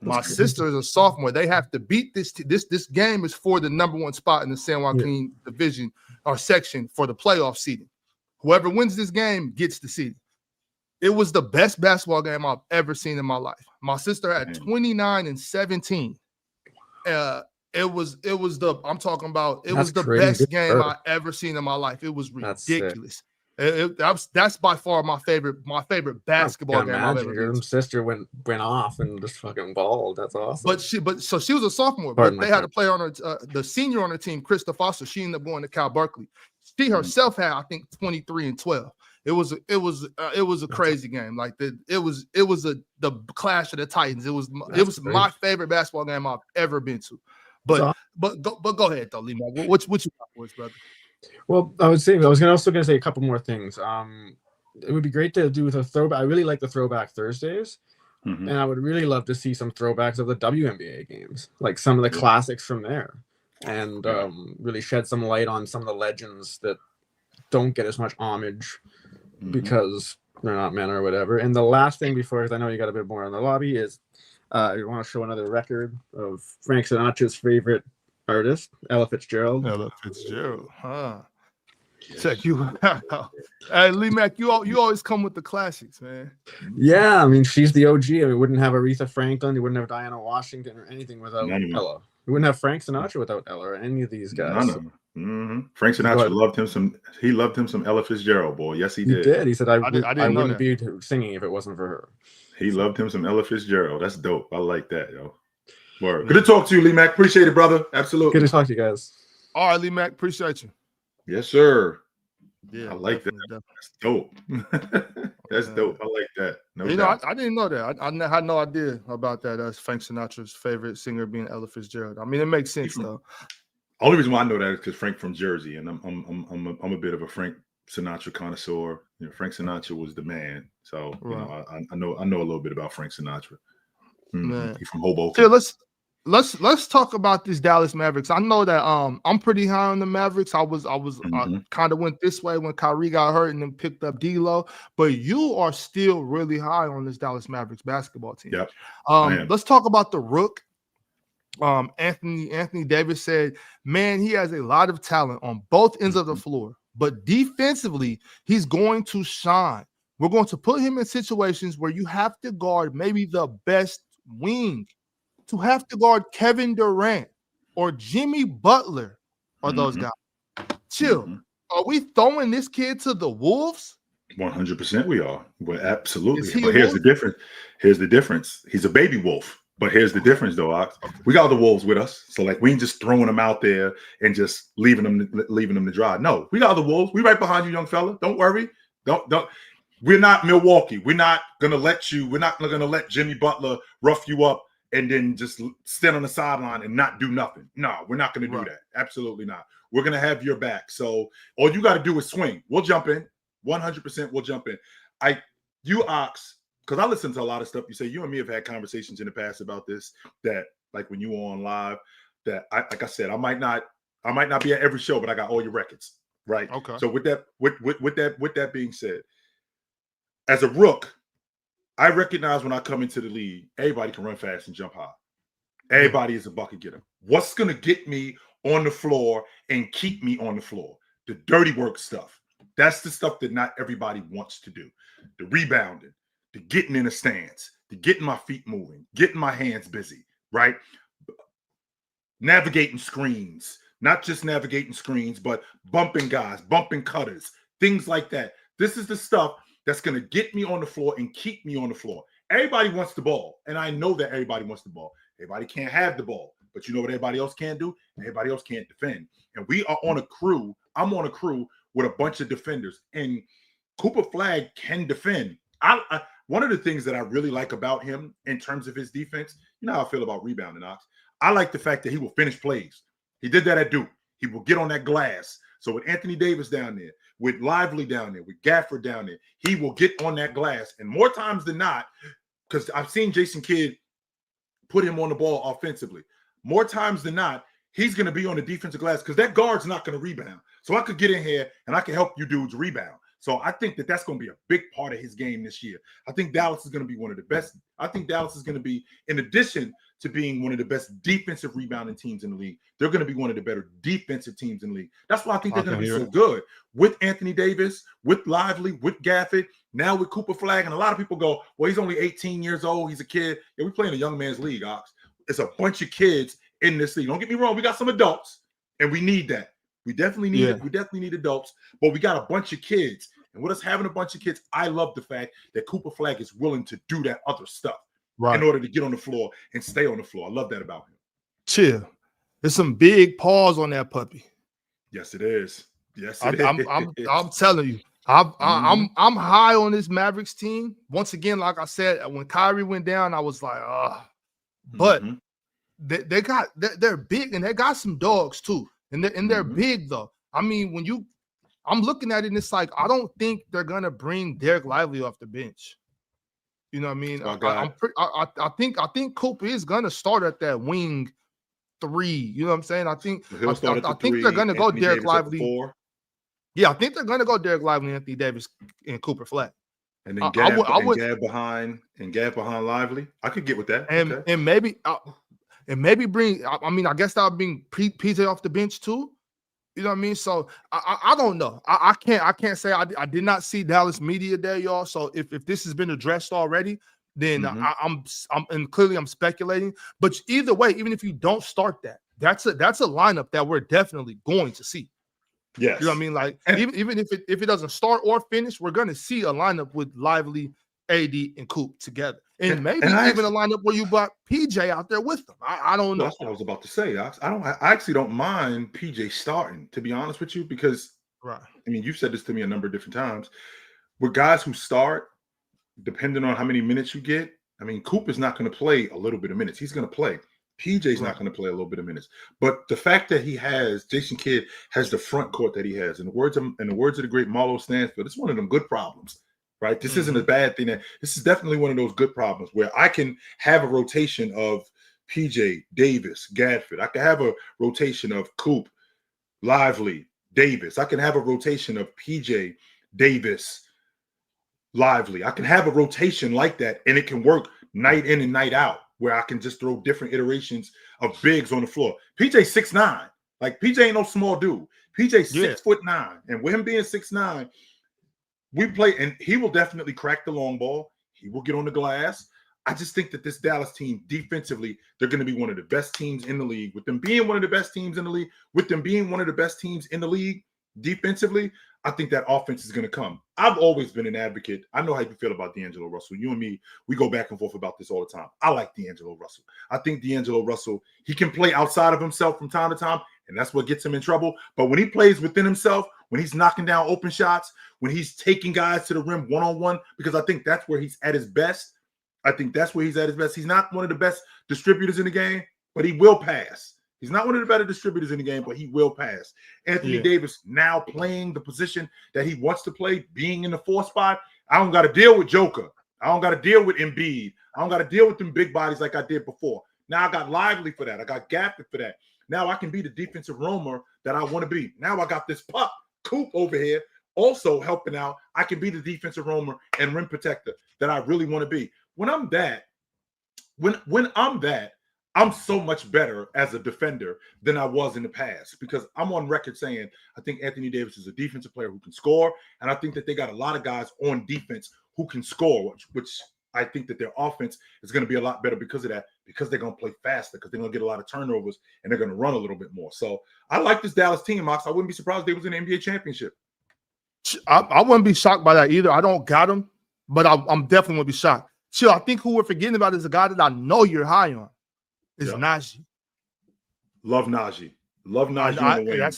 My sister is a sophomore. They have to beat this. This game is for the number 1 spot in the San Joaquin division or section for the playoff seeding. Whoever wins this game gets the seeding. It was the best basketball game I've ever seen in my life. My sister had 29 and 17. It was the best game I ever seen in my life. It was ridiculous. That's by far my favorite basketball game I've ever been to. Sister went off and just fucking balled. That's awesome. So she was a sophomore, but they had a player on her, the senior on her team, Krista Foster. She ended up going to Cal Berkeley. She herself had, I think, 23 and 12. It was a crazy game. Like it was the clash of the Titans. It was my favorite basketball game I've ever been to. But go ahead though, Lee. What you got for us, brother? Well, I was also gonna say a couple more things. It would be great to do with a throwback. I really like the Throwback Thursdays, and I would really love to see some throwbacks of the WNBA games, like some of the classics from there, and really shed some light on some of the legends that don't get as much homage because they're not men or whatever. And the last thing before, because I know you got a bit more on the lobby, is you want to show another record of Frank Sinatra's favorite artist, Ella Fitzgerald. Ella Fitzgerald, huh? Check you out. Hey, Lee Mack, you always come with the classics, man. Yeah, I mean, she's the OG. I mean, we wouldn't have Aretha Franklin, we wouldn't have Diana Washington or anything without Ella. We wouldn't have Frank Sinatra without Ella or any of these guys. None of them. Frank Sinatra loved him some Ella Fitzgerald, boy. Yes, he did. He did. He said, I wouldn't be singing if it wasn't for her. He loved him some Ella Fitzgerald. That's dope. I like that, yo. Word. Good to talk to you, Lee Mack. Appreciate it, brother. Absolutely. Good to talk to you guys. All right, Lee Mack. Appreciate you. Yes, sir. Yeah, I like that. That's dope. That's dope. I like that. I didn't know that. I had no idea about that. That's Frank Sinatra's favorite singer being Ella Fitzgerald. I mean, it makes sense though. Only reason why I know that is because Frank from Jersey, and I'm a bit of a Frank Sinatra connoisseur. You know, Frank Sinatra was the man. So I know a little bit about Frank Sinatra. He's from Hoboken. Yeah, let's talk about this Dallas Mavericks. I know that I'm pretty high on the Mavericks. I kind of went this way when Kyrie got hurt and then picked up D'Lo, but you are still really high on this Dallas Mavericks basketball team. Yep. Let's talk about the Rook. Anthony Davis said, man, he has a lot of talent on both ends of the floor, but defensively, he's going to shine. We're going to put him in situations where you have to guard maybe the best wing. To have to guard Kevin Durant or Jimmy Butler or those guys. Chill. Are we throwing this kid to the Wolves? 100% we are. Well, absolutely. But here's the difference. He's a baby wolf. But here's the difference, though. We got the Wolves with us. So, like, we ain't just throwing them out there and just leaving them to dry. No, we got the Wolves. We right behind you, young fella. Don't worry. Don't. We're not Milwaukee. We're not going to let Jimmy Butler rough you up and then just stand on the sideline and not do nothing. No, we're not going to do that. Absolutely not. We're going to have your back. So all you got to do is swing. We'll jump in. 100% we'll jump in. Ox, because I listen to a lot of stuff you say. You and me have had conversations in the past about this, that like when you were on live, that like I said, I might not be at every show, but I got all your records, right? Okay. So with that being said, as a rook, I recognize when I come into the league, everybody can run fast and jump high. Everybody is a bucket getter. What's going to get me on the floor and keep me on the floor? The dirty work stuff. That's the stuff that not everybody wants to do. The rebounding, the getting in a stance, the getting my feet moving, getting my hands busy, right? Navigating screens, not just navigating screens, but bumping guys, bumping cutters, things like that. This is the stuff that's going to get me on the floor and keep me on the floor. Everybody wants the ball, and I know that everybody wants the ball. Everybody can't have the ball, but you know what everybody else can't do? Everybody else can't defend. And we are on a crew. I'm on a crew with a bunch of defenders, and Cooper Flagg can defend. One of the things that I really like about him in terms of his defense, you know how I feel about rebounding, Ox. I like the fact that he will finish plays. He did that at Duke. He will get on that glass. So with Anthony Davis down there, with Lively down there, with Gafford down there, he will get on that glass. And more times than not, because I've seen Jason Kidd put him on the ball offensively, more times than not, he's going to be on the defensive glass because that guard's not going to rebound. So I could get in here and I can help you dudes rebound. So I think that that's going to be a big part of his game this year. I think Dallas is going to be one of the best. I think Dallas is going to be, in addition to being one of the best defensive rebounding teams in the league, they're going to be one of the better defensive teams in the league. That's why I think they're going to be so good. With Anthony Davis, with Lively, with Gafford, now with Cooper Flagg. And a lot of people go, well, he's only 18 years old. He's a kid. Yeah, we play in a young man's league, Ox. It's a bunch of kids in this league. Don't get me wrong. We got some adults, and we need that. We definitely need it. We definitely need adults, but we got a bunch of kids. And with us having a bunch of kids, I love the fact that Cooper Flagg is willing to do that other stuff in order to get on the floor and stay on the floor. I love that about him. Chill. There's some big paws on that puppy. Yes, it is. Yes, I'm telling you. I'm high on this Mavericks team. Once again, like I said, when Kyrie went down, I was like, but they're big and they got some dogs too. And they're big though. I mean, I'm looking at it and it's like, I don't think they're gonna bring Derek Lively off the bench. You know what I mean? I think Cooper is gonna start at that wing 3. You know what I'm saying? I think they're gonna go Derek Lively. Yeah, I think they're gonna go Derek Lively, Anthony Davis, and Cooper Flagg. And then Gab behind Lively. I could get with that. And maybe bring. I mean, I guess that would bring PJ off the bench too. You know what I mean? So I don't know. I can't say I did not see Dallas Media Day, y'all. So if this has been addressed already, then I'm clearly I'm speculating. But either way, even if you don't start that, that's a lineup that we're definitely going to see. Yes. You know what I mean? Like even if it doesn't start or finish, we're gonna see a lineup with Lively, AD, and Coop together. And maybe even a lineup where you brought PJ out there with them. I don't know. That's what I was about to say. I actually don't mind PJ starting, to be honest with you, because I mean, you've said this to me a number of different times. With guys who start, depending on how many minutes you get, I mean, Coop is not going to play a little bit of minutes. He's going to play. PJ's not going to play a little bit of minutes. But the fact that Jason Kidd has the front court that he has, in the words of the great Marlo Stanfield, it's one of them good problems. Right. This isn't a bad thing. This is definitely one of those good problems where I can have a rotation of PJ, Davis, Gadford. I can have a rotation of Coop, Lively, Davis. I can have a rotation of PJ, Davis, Lively. I can have a rotation like that, and it can work night in and night out where I can just throw different iterations of bigs on the floor. PJ 6'9". Like, PJ ain't no small dude. PJ 6'9". And with him being 6'9", we play, and he will definitely crack the long ball. He will get on the glass. I just think that this Dallas team, defensively, they're going to be one of the best teams in the league. With them being one of the best teams in the league, defensively, I think that offense is going to come. I've always been an advocate. I know how you feel about D'Angelo Russell. You and me, we go back and forth about this all the time. I like D'Angelo Russell. I think D'Angelo Russell, he can play outside of himself from time to time, and that's what gets him in trouble. But when he plays within himself, when he's knocking down open shots, when he's taking guys to the rim one-on-one, because I think that's where he's at his best, I think that's where he's at his best. He's not one of the best distributors in the game, but he will pass. He's not one of the better distributors in the game, but he will pass. Anthony Davis now playing the position that he wants to play, being in the 4 spot. I don't got to deal with Joker. I don't got to deal with Embiid. I don't got to deal with them big bodies like I did before. Now I got Lively for that. I got Gafford for that. Now I can be the defensive roamer that I want to be. Now I got this pup, Coop, over here also helping out. I can be the defensive roamer and rim protector that I really want to be. When I'm that, I'm so much better as a defender than I was in the past because I'm on record saying I think Anthony Davis is a defensive player who can score, and I think that they got a lot of guys on defense who can score, which I think that their offense is going to be a lot better because of that, because they're going to play faster, because they're going to get a lot of turnovers, and they're going to run a little bit more. So I like this Dallas team, Mox. I wouldn't be surprised if they was in the NBA championship. I wouldn't be shocked by that either. I don't got them, but I'm definitely going to be shocked. Chill, I think who we're forgetting about is a guy that I know you're high on. Is Najee. Love Najee. Love Najee on the wing.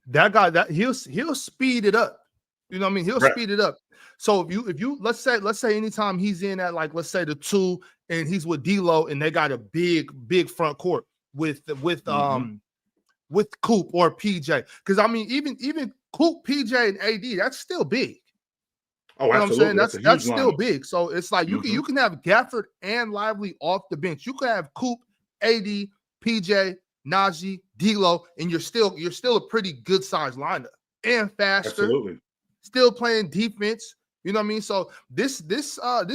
That guy, that he'll speed it up. You know what I mean? He'll speed it up. So if you let's say anytime he's in at, like, let's say the 2 and he's with D'Lo and they got a big front court with Coop or PJ. Because I mean, even Coop, PJ, and AD, that's still big. Oh, you know absolutely. What I'm saying? That's still big. So it's like you can have Gafford and Lively off the bench. You can have Coop, AD, PJ, Najee, D'Lo, and you're still a pretty good sized lineup and faster. Absolutely. Still playing defense. You know what I mean? So this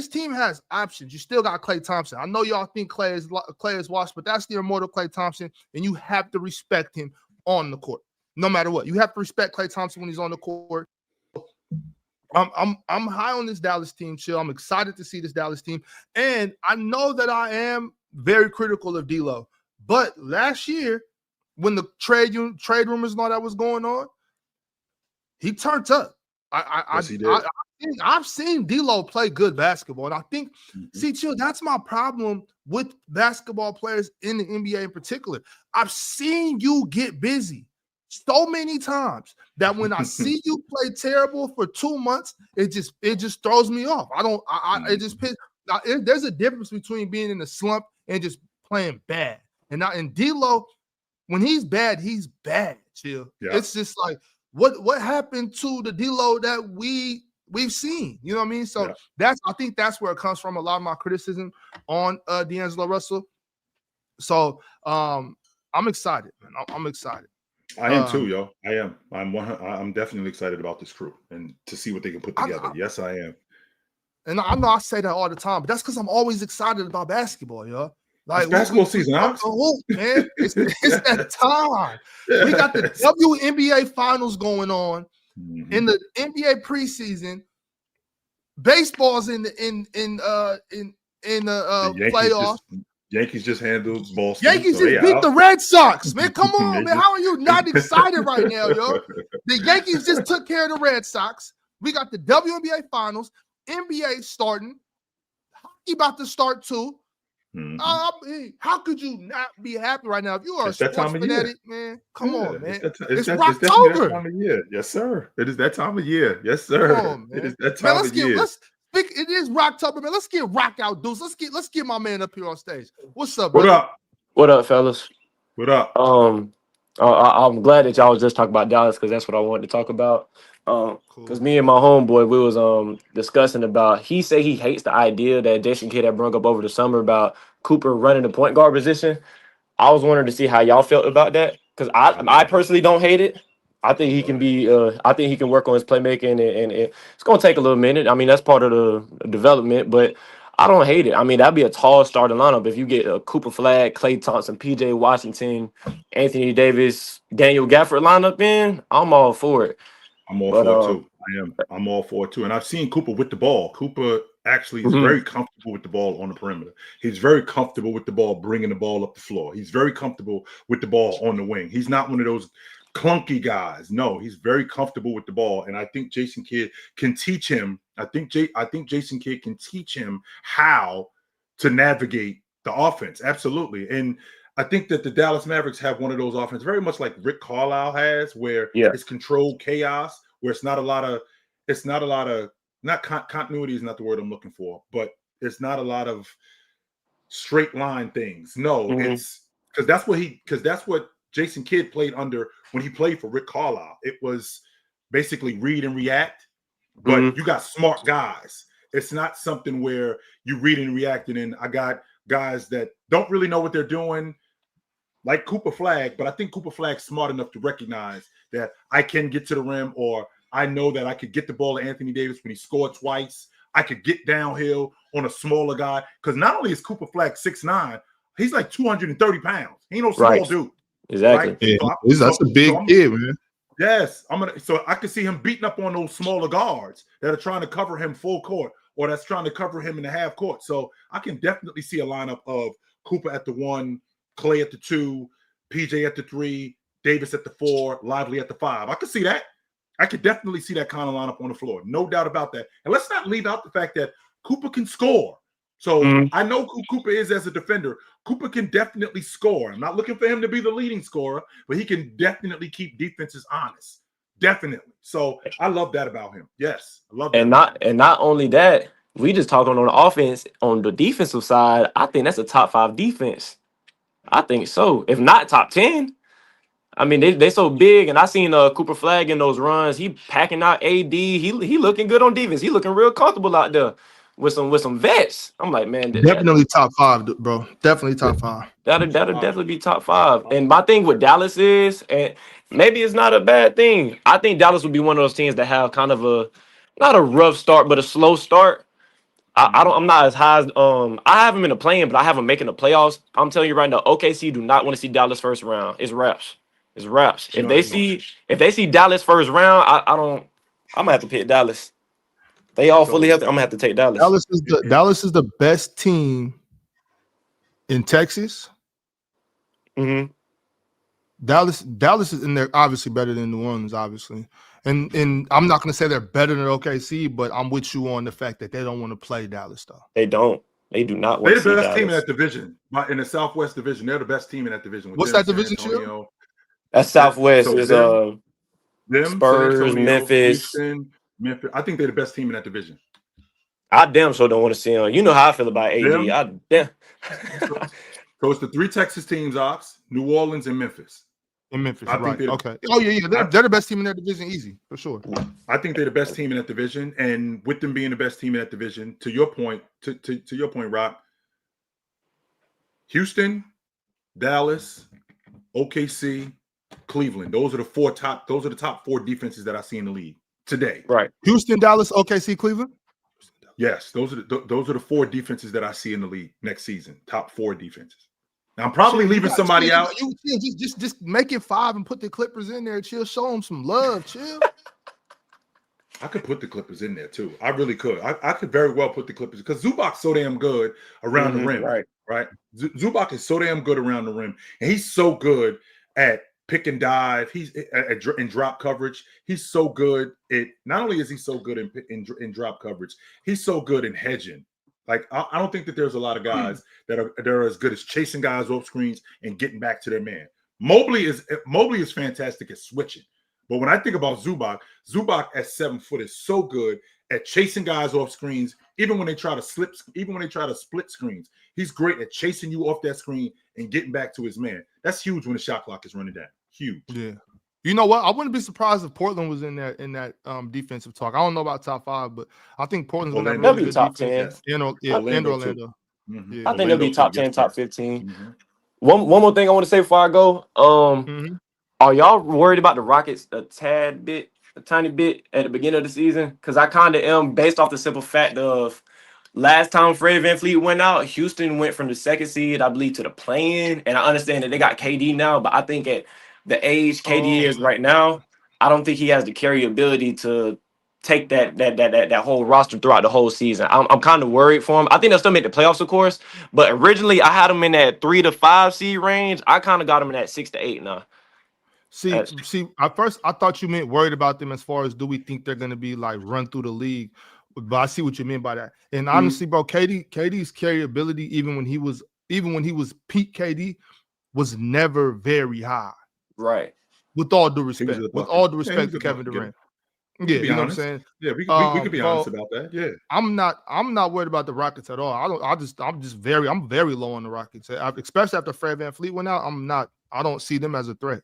team has options. You still got Klay Thompson. I know y'all think Klay is washed, but that's the immortal Klay Thompson, and you have to respect him on the court, no matter what. You have to respect Klay Thompson when he's on the court. I'm high on this Dallas team, Chill. I'm excited to see this Dallas team, and I know that I am very critical of D'Lo. But last year, when the trade rumors and all that was going on, he turned up. I've seen D'Lo play good basketball, and I think, see, Chill, that's my problem with basketball players in the NBA in particular. I've seen you get busy so many times that when I see you play terrible for 2 months, it just throws me off. There's a difference between being in a slump and just playing bad. And D'Lo, when he's bad, Chill. Yeah. It's just like, what happened to the D'Lo that we've seen? You know what I mean? So I think that's where it comes from, a lot of my criticism on D'Angelo Russell. So I'm excited, man. I'm excited. I am too, yo. I am. I'm definitely excited about this crew and to see what they can put together. Yes, I am. And I know I say that all the time, but that's because I'm always excited about basketball, yo. Like, it's basketball season, man. It's that time. We got the WNBA finals going on in the NBA preseason. Baseball's in the playoffs. Yankees just handled Boston. Yankees just beat the Red Sox, man. Come on, man. How are you not excited right now, yo? The Yankees just took care of the Red Sox. We got the WNBA finals, NBA starting, hockey about to start too. How could you not be happy right now? If you are a sports fanatic, man, come on, man. It's Rocktober. That time of year. Yes, sir. It is that time of year. Yes, sir. Come on, man. It is that time of year. It is Rocktober, man. Let's get rock out, dudes. Let's get my man up here on stage. What's up, brother? What up, fellas? What up? I'm glad that y'all was just talking about Dallas because that's what I wanted to talk about. Because me and my homeboy, we was discussing about, he said he hates the idea that Jason Kidd had brought up over the summer about Cooper running the point guard position. I was wondering to see how y'all felt about that because I personally don't hate it. I think he can be. I think he can work on his playmaking, and it's gonna take a little minute. I mean, that's part of the development, but I don't hate it. I mean, that'd be a tall starting lineup if you get a Cooper Flag, Klay Thompson, PJ Washington, Anthony Davis, Daniel Gafford lineup in. I'm all for it. I'm all for it too. I'm all for it too. And I've seen Cooper with the ball. Cooper actually is very comfortable with the ball on the perimeter. He's very comfortable with the ball, bringing the ball up the floor. He's very comfortable with the ball on the wing. He's not one of those clunky guys. No, he's very comfortable with the ball, and I think Jason Kidd can teach him. I think Jason Kidd can teach him how to navigate the offense. Absolutely, and I think that the Dallas Mavericks have one of those offenses, very much like Rick Carlisle has, where it's controlled chaos, where it's not a lot of continuity is not the word I'm looking for, but It's not a lot of straight line things. No, it's because that's what Jason Kidd played under when he played for Rick Carlisle. It was basically read and react, but you got smart guys. It's not something where you read and react, and then I got guys that don't really know what they're doing, like Cooper Flagg, but I think Cooper Flagg's smart enough to recognize that I can get to the rim, or I know that I could get the ball to Anthony Davis when he scored twice. I could get downhill on a smaller guy, because not only is Cooper Flagg 6'9", he's like 230 pounds. He ain't no small dude. Exactly. Right? Yeah, that's a big kid, man. Yes, so I can see him beating up on those smaller guards that are trying to cover him full court, or that's trying to cover him in the half court. So I can definitely see a lineup of Cooper at the 1, Clay at the 2, PJ at the 3, Davis at the 4, Lively at the 5. I could see that. I could definitely see that kind of lineup on the floor. No doubt about that. And let's not leave out the fact that Cooper can score. So I know who Cooper is as a defender. Cooper can definitely score. I'm not looking for him to be the leading scorer, but he can definitely keep defenses honest. Definitely. So I love that about him. Yes, I love that. And not only that, we just talking on the offense. On the defensive side, I think that's a top 5 defense. I think so. If not top 10. I mean, they so big, and I seen Cooper Flagg in those runs. He packing out AD. He looking good on defense. He looking real comfortable out there with some vets. I'm like, man, definitely top 5, bro. Definitely top 5. That'll definitely be top 5. And my thing with Dallas is, and maybe it's not a bad thing, I think Dallas would be one of those teams that have kind of not a rough start, but a slow start. I'm not as high as I have them in the play-in, but I have them making the playoffs. I'm telling you right now, OKC do not want to see Dallas first round. It's wraps. It's wraps. If they see Dallas first round, I'm gonna have to pick Dallas. They all fully healthy. I'm gonna have to take Dallas. Dallas is the best team in Texas. Dallas is in there, obviously better than New Orleans, obviously. And I'm not gonna say they're better than OKC, but I'm with you on the fact that they don't want to play Dallas though. They don't. They do not want to see They're the best Dallas. team in that division. In the Southwest Division, they're the best team in that division. What's that division, Chill? That's Southwest. Is them, Spurs, Antonio, Memphis. Houston, Memphis. I think they're the best team in that division. I damn sure don't want to see them. You know how I feel about AD. So it's the 3 Texas teams, Ox, New Orleans, and Memphis. Right. Okay. Oh, yeah. They're the best team in that division, easy, for sure. I think they're the best team in that division. And with them being the best team in that division, to your point, Rob, Houston, Dallas, OKC, Cleveland. Those are the top 4 defenses that I see in the league today. Right. Houston, Dallas, OKC, Cleveland. Yes, those are the 4 defenses that I see in the league next season. Top 4 defenses. Now I'm probably leaving somebody out. Just make it 5 and put the Clippers in there. Chill, show them some love. Chill. I could put the Clippers in there too. I really could. I could very well put the Clippers because Zubac's so damn good around the rim. Right. Zubac is so damn good around the rim, and he's so good at pick and dive. He's in drop coverage. He's so good at. Not only is he so good in drop coverage, he's so good in hedging. Like I don't think that there's a lot of guys that are as good as chasing guys off screens and getting back to their man. Mobley is fantastic at switching, but when I think about Zubac at 7 foot is so good at chasing guys off screens, even when they try to split screens. He's great at chasing you off that screen and getting back to his man. That's huge when the shot clock is running down. Huge. Yeah. You know what? I wouldn't be surprised if Portland was in that defensive talk. I don't know about top 5, but I think Portland's going to be top 10. In Orlando. I think they'll be top 10, top 15. One more thing I want to say before I go. Are y'all worried about the Rockets a tiny bit at the beginning of the season? Because I kind of am, based off the simple fact of last time Fred VanVleet went out, Houston went from the 2nd seed, I believe, to the play-in. And I understand that they got KD now, but I think at the age KD is right now, I don't think he has the carryability to take that whole roster throughout the whole season. I'm kind of worried for him. I think they'll still make the playoffs, of course, but originally I had him in that 3 to 5 seed range. I kind of got him in that 6 to 8 now. See, at first I thought you meant worried about them as far as do we think they're going to be like run through the league, but I see what you mean by that. And honestly, bro, KD's carryability, even when he was peak KD, was never very high. Right. With all due respect, to Kevin Durant. Yeah, you know what I'm saying? Yeah, we could be honest about that. Yeah. I'm not worried about the Rockets at all. I'm very low on the Rockets. Especially after Fred VanVleet went out. I don't see them as a threat.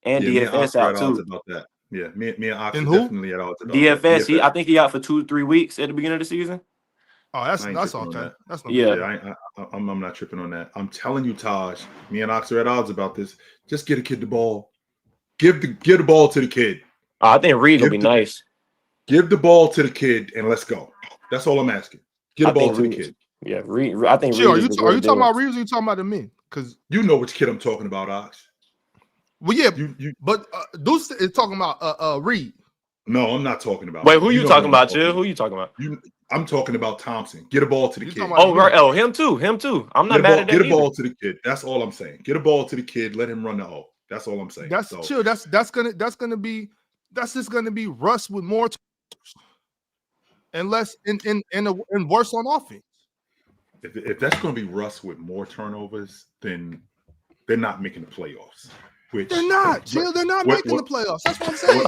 And DFS out too. About that. Yeah, me and Ox are who? definitely at odds about DFS. that. I think he out for 2-3 weeks at the beginning of the season. Oh, that's okay. That's I'm not tripping on that. I'm telling you, Taj, me and Ox are at odds about this. Just get a kid the ball. Give the ball to the kid. I think Reed will be nice. Give the ball to the kid and let's go. That's all I'm asking. Get the ball to the kid. Yeah, Reed. I think. Are you talking about Reed or are you talking about the men? Because you know which kid I'm talking about, Ox. Well, yeah, but Deuce is talking about Reed. No, I'm not talking about. Wait, who you talking about, Chill? Who you talking about? I'm talking about Thompson. Get a ball to the kid. Him too. I'm not mad at that. Get a ball to the kid. That's all I'm saying. Get a ball to the kid. Let him run the O. That's all I'm saying. That's chill. That's just gonna be Russ with more and less and worse on offense. If that's gonna be Russ with more turnovers, then they're not making the playoffs. They're not, Chill. They're not making the playoffs. That's what I'm saying.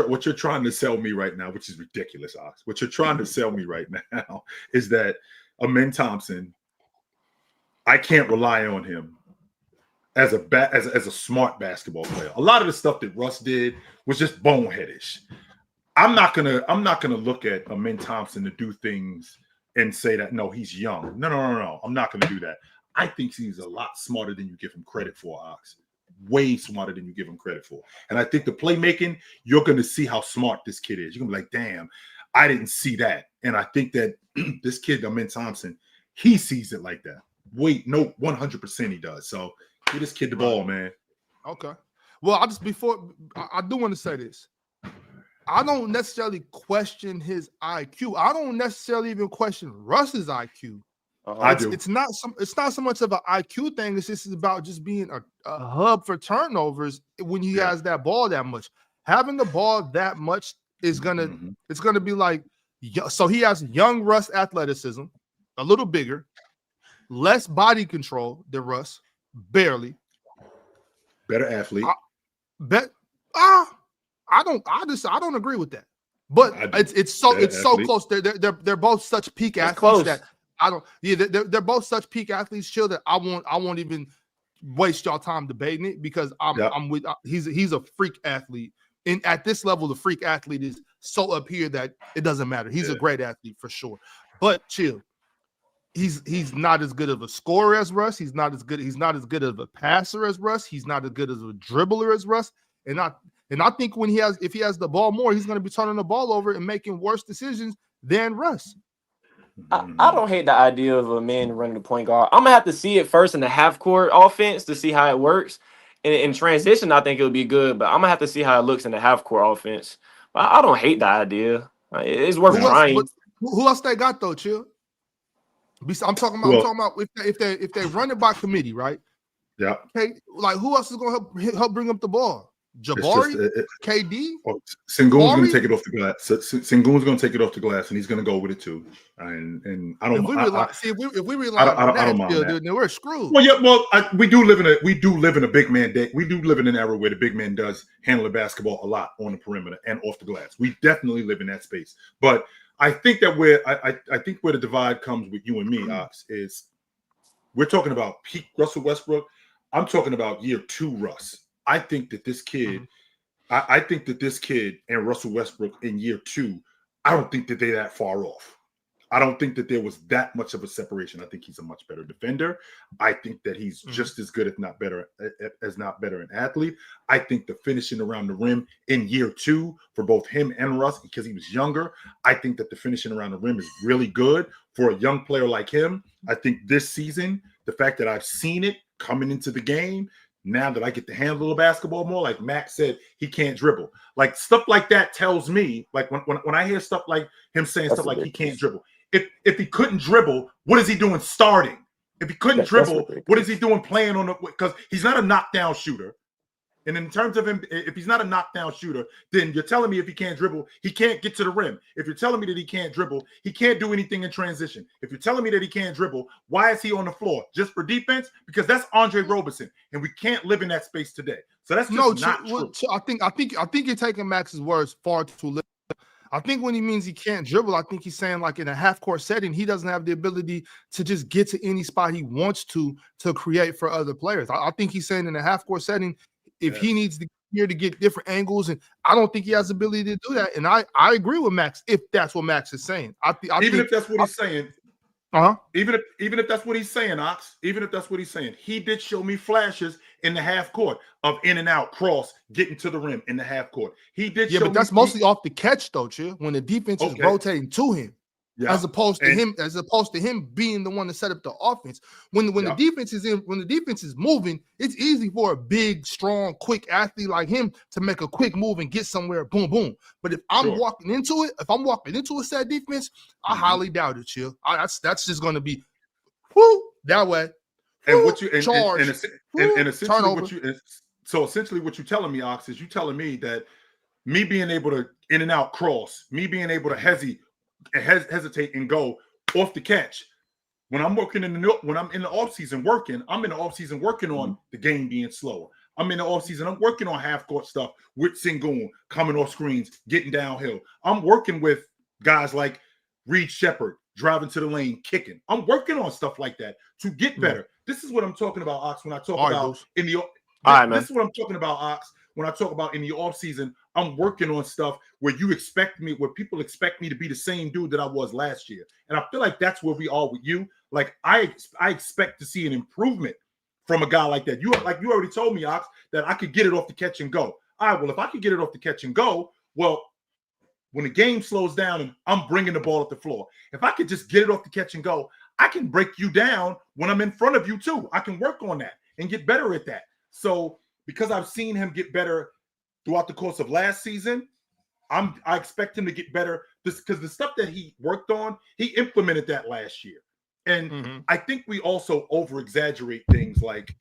What you're trying to sell me right now, which is ridiculous, Ox. What you're trying to sell me right now is that Amen Thompson, I can't rely on him as a smart basketball player. A lot of the stuff that Russ did was just boneheadish. I'm not gonna look at Amen Thompson to do things and say that no, he's young. No. I'm not gonna do that. I think he's a lot smarter than you give him credit for, Ox. Way smarter than you give him credit for. And I think the playmaking, you're going to see how smart this kid is. You're going to be like, damn, I didn't see that. And I think that this kid, Amen Thompson, he sees it like that. Wait, no, 100% he does. So give this kid the ball, man. Okay. Well, I do want to say this. I don't necessarily question his IQ. I don't necessarily even question Russ's IQ. I do. It's not so much of an IQ thing. It's just about just being a hub for turnovers when he has that ball that much. Having the ball that much is it's gonna be like, so he has young Russ athleticism, a little bigger, less body control than Russ, barely. Better athlete. I don't agree with that. But it's so close. They're both such peak athletes that they're both such peak athletes, Chill, that I won't even waste y'all time debating it because he's a freak athlete. And at this level, the freak athlete is so up here that it doesn't matter. He's a great athlete for sure. But Chill, he's not as good of a scorer as Russ. He's not as good of a passer as Russ. He's not as good as a dribbler as Russ. And I think if he has the ball more, he's going to be turning the ball over and making worse decisions than Russ. I don't hate the idea of a man running the point guard. I'm gonna have to see it first in the half court offense to see how it works. In transition, I think it'll be good, but I'm gonna have to see how it looks in the half court offense. But I don't hate the idea. It's worth trying. Who else they got though, Chill? I'm talking about if they run it by committee, right? Yeah. Okay, like who else is gonna help bring up the ball? Jabari, KD, Sengun's going to take it off the glass. Sengun's going to take it off the glass, and he's going to go with it too. And I don't. If we rely on that, then we're screwed. We do live in a big man day. We do live in an era where the big man does handle the basketball a lot on the perimeter and off the glass. We definitely live in that space. But I think that where the divide comes with you and me, Ox, is we're talking about peak Russell Westbrook. I'm talking about year 2 Russ. I think that this kid, I think that this kid and Russell Westbrook in year 2, I don't think that they're that far off. I don't think that there was that much of a separation. I think he's a much better defender. I think that he's just as good, if not better, an athlete. I think the finishing around the rim in year 2 for both him and Russ, because he was younger, I think that the finishing around the rim is really good for a young player like him. I think this season, the fact that I've seen it coming into the game, now that I get to handle the basketball more, like Max said, he can't dribble. Like stuff like that tells me, like when I hear stuff like him saying stuff like he can't dribble. If he couldn't dribble, what is he doing starting? If he couldn't dribble, what is he doing playing on the? Because he's not a knockdown shooter. And in terms of him, if he's not a knockdown shooter, then you're telling me if he can't dribble, he can't get to the rim. If you're telling me that he can't dribble, he can't do anything in transition. If you're telling me that he can't dribble, why is he on the floor? Just for defense? Because that's Andre Roberson, and we can't live in that space today. So that's just not true. I think you're taking Max's words far too literal. I think when he means he can't dribble, I think he's saying like in a half-court setting, he doesn't have the ability to just get to any spot he wants to create for other players. I think he's saying in a half-court setting, if he needs to here to get different angles, and I don't think he has the ability to do that. And I agree with Max if that's what Max is saying. Even if that's what he's saying. Even if that's what he's saying, Ox. Even if that's what he's saying, he did show me flashes in the half court of in and out cross, getting to the rim in the half court. He did. Yeah, but that's mostly off the catch, though, Chill. When the defense is rotating to him. Yeah. As opposed to him being the one to set up the offense. When the defense is moving, it's easy for a big, strong, quick athlete like him to make a quick move and get somewhere, boom, boom. But if I'm walking into a set defense, I highly doubt it, Chill. That's just going to be that way. And what you and essentially what you're telling me, Ox, is you telling me that me being able to in and out cross, me being able to hesitate and go off the catch. When I'm in the offseason working, I'm in the offseason working on the game being slower. I'm in the offseason, I'm working on half-court stuff with Sengun, coming off screens, getting downhill. I'm working with guys like Reed Shepard, driving to the lane, kicking. I'm working on stuff like that to get better. This is what I'm talking about, Ox, when I talk about in the this is what I'm talking about, Ox. When I talk about in the offseason, I'm working on stuff where people expect me to be the same dude that I was last year. And I feel like that's where we are with you. Like I expect to see an improvement from a guy like that. You already told me, Ox, that I could get it off the catch and go. All right, well, if I could get it off the catch and go, well, when the game slows down and I'm bringing the ball up the floor, if I could just get it off the catch and go, I can break you down when I'm in front of you too. I can work on that and get better at that. So because I've seen him get better throughout the course of last season, I expect him to get better because the stuff that he worked on, he implemented that last year. And I think we also over-exaggerate things like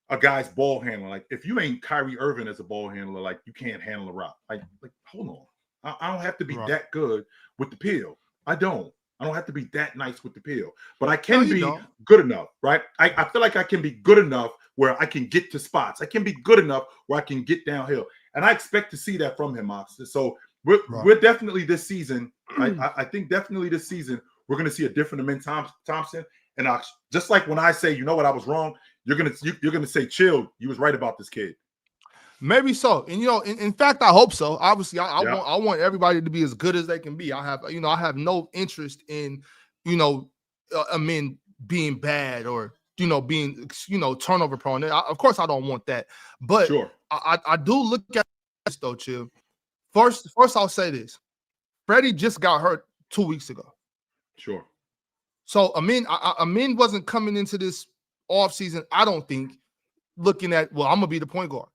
a guy's ball handler. Like if you ain't Kyrie Irving as a ball handler, like you can't handle a rock. Like hold on. I don't have to be that good with the peel. I don't have to be that nice with the peel, but I can be good enough, right? I feel like I can be good enough where I can get to spots. I can be good enough where I can get downhill. And I expect to see that from him, Ox. So we're definitely this season. I think definitely this season, we're going to see a different Amin Thompson. And Ox, just like when I say, you know what, I was wrong, you're going to say, chill, you was right about this kid. Maybe so. And, in fact, I hope so. Obviously, I want everybody to be as good as they can be. I have no interest in, Amin being bad or, being, turnover prone. Of course, I don't want that. But I do look at this, though, Chill. First, I'll say this. Freddie just got hurt 2 weeks ago. Sure. So, Amin wasn't coming into this offseason, I don't think, looking at, well, I'm going to be the point guard.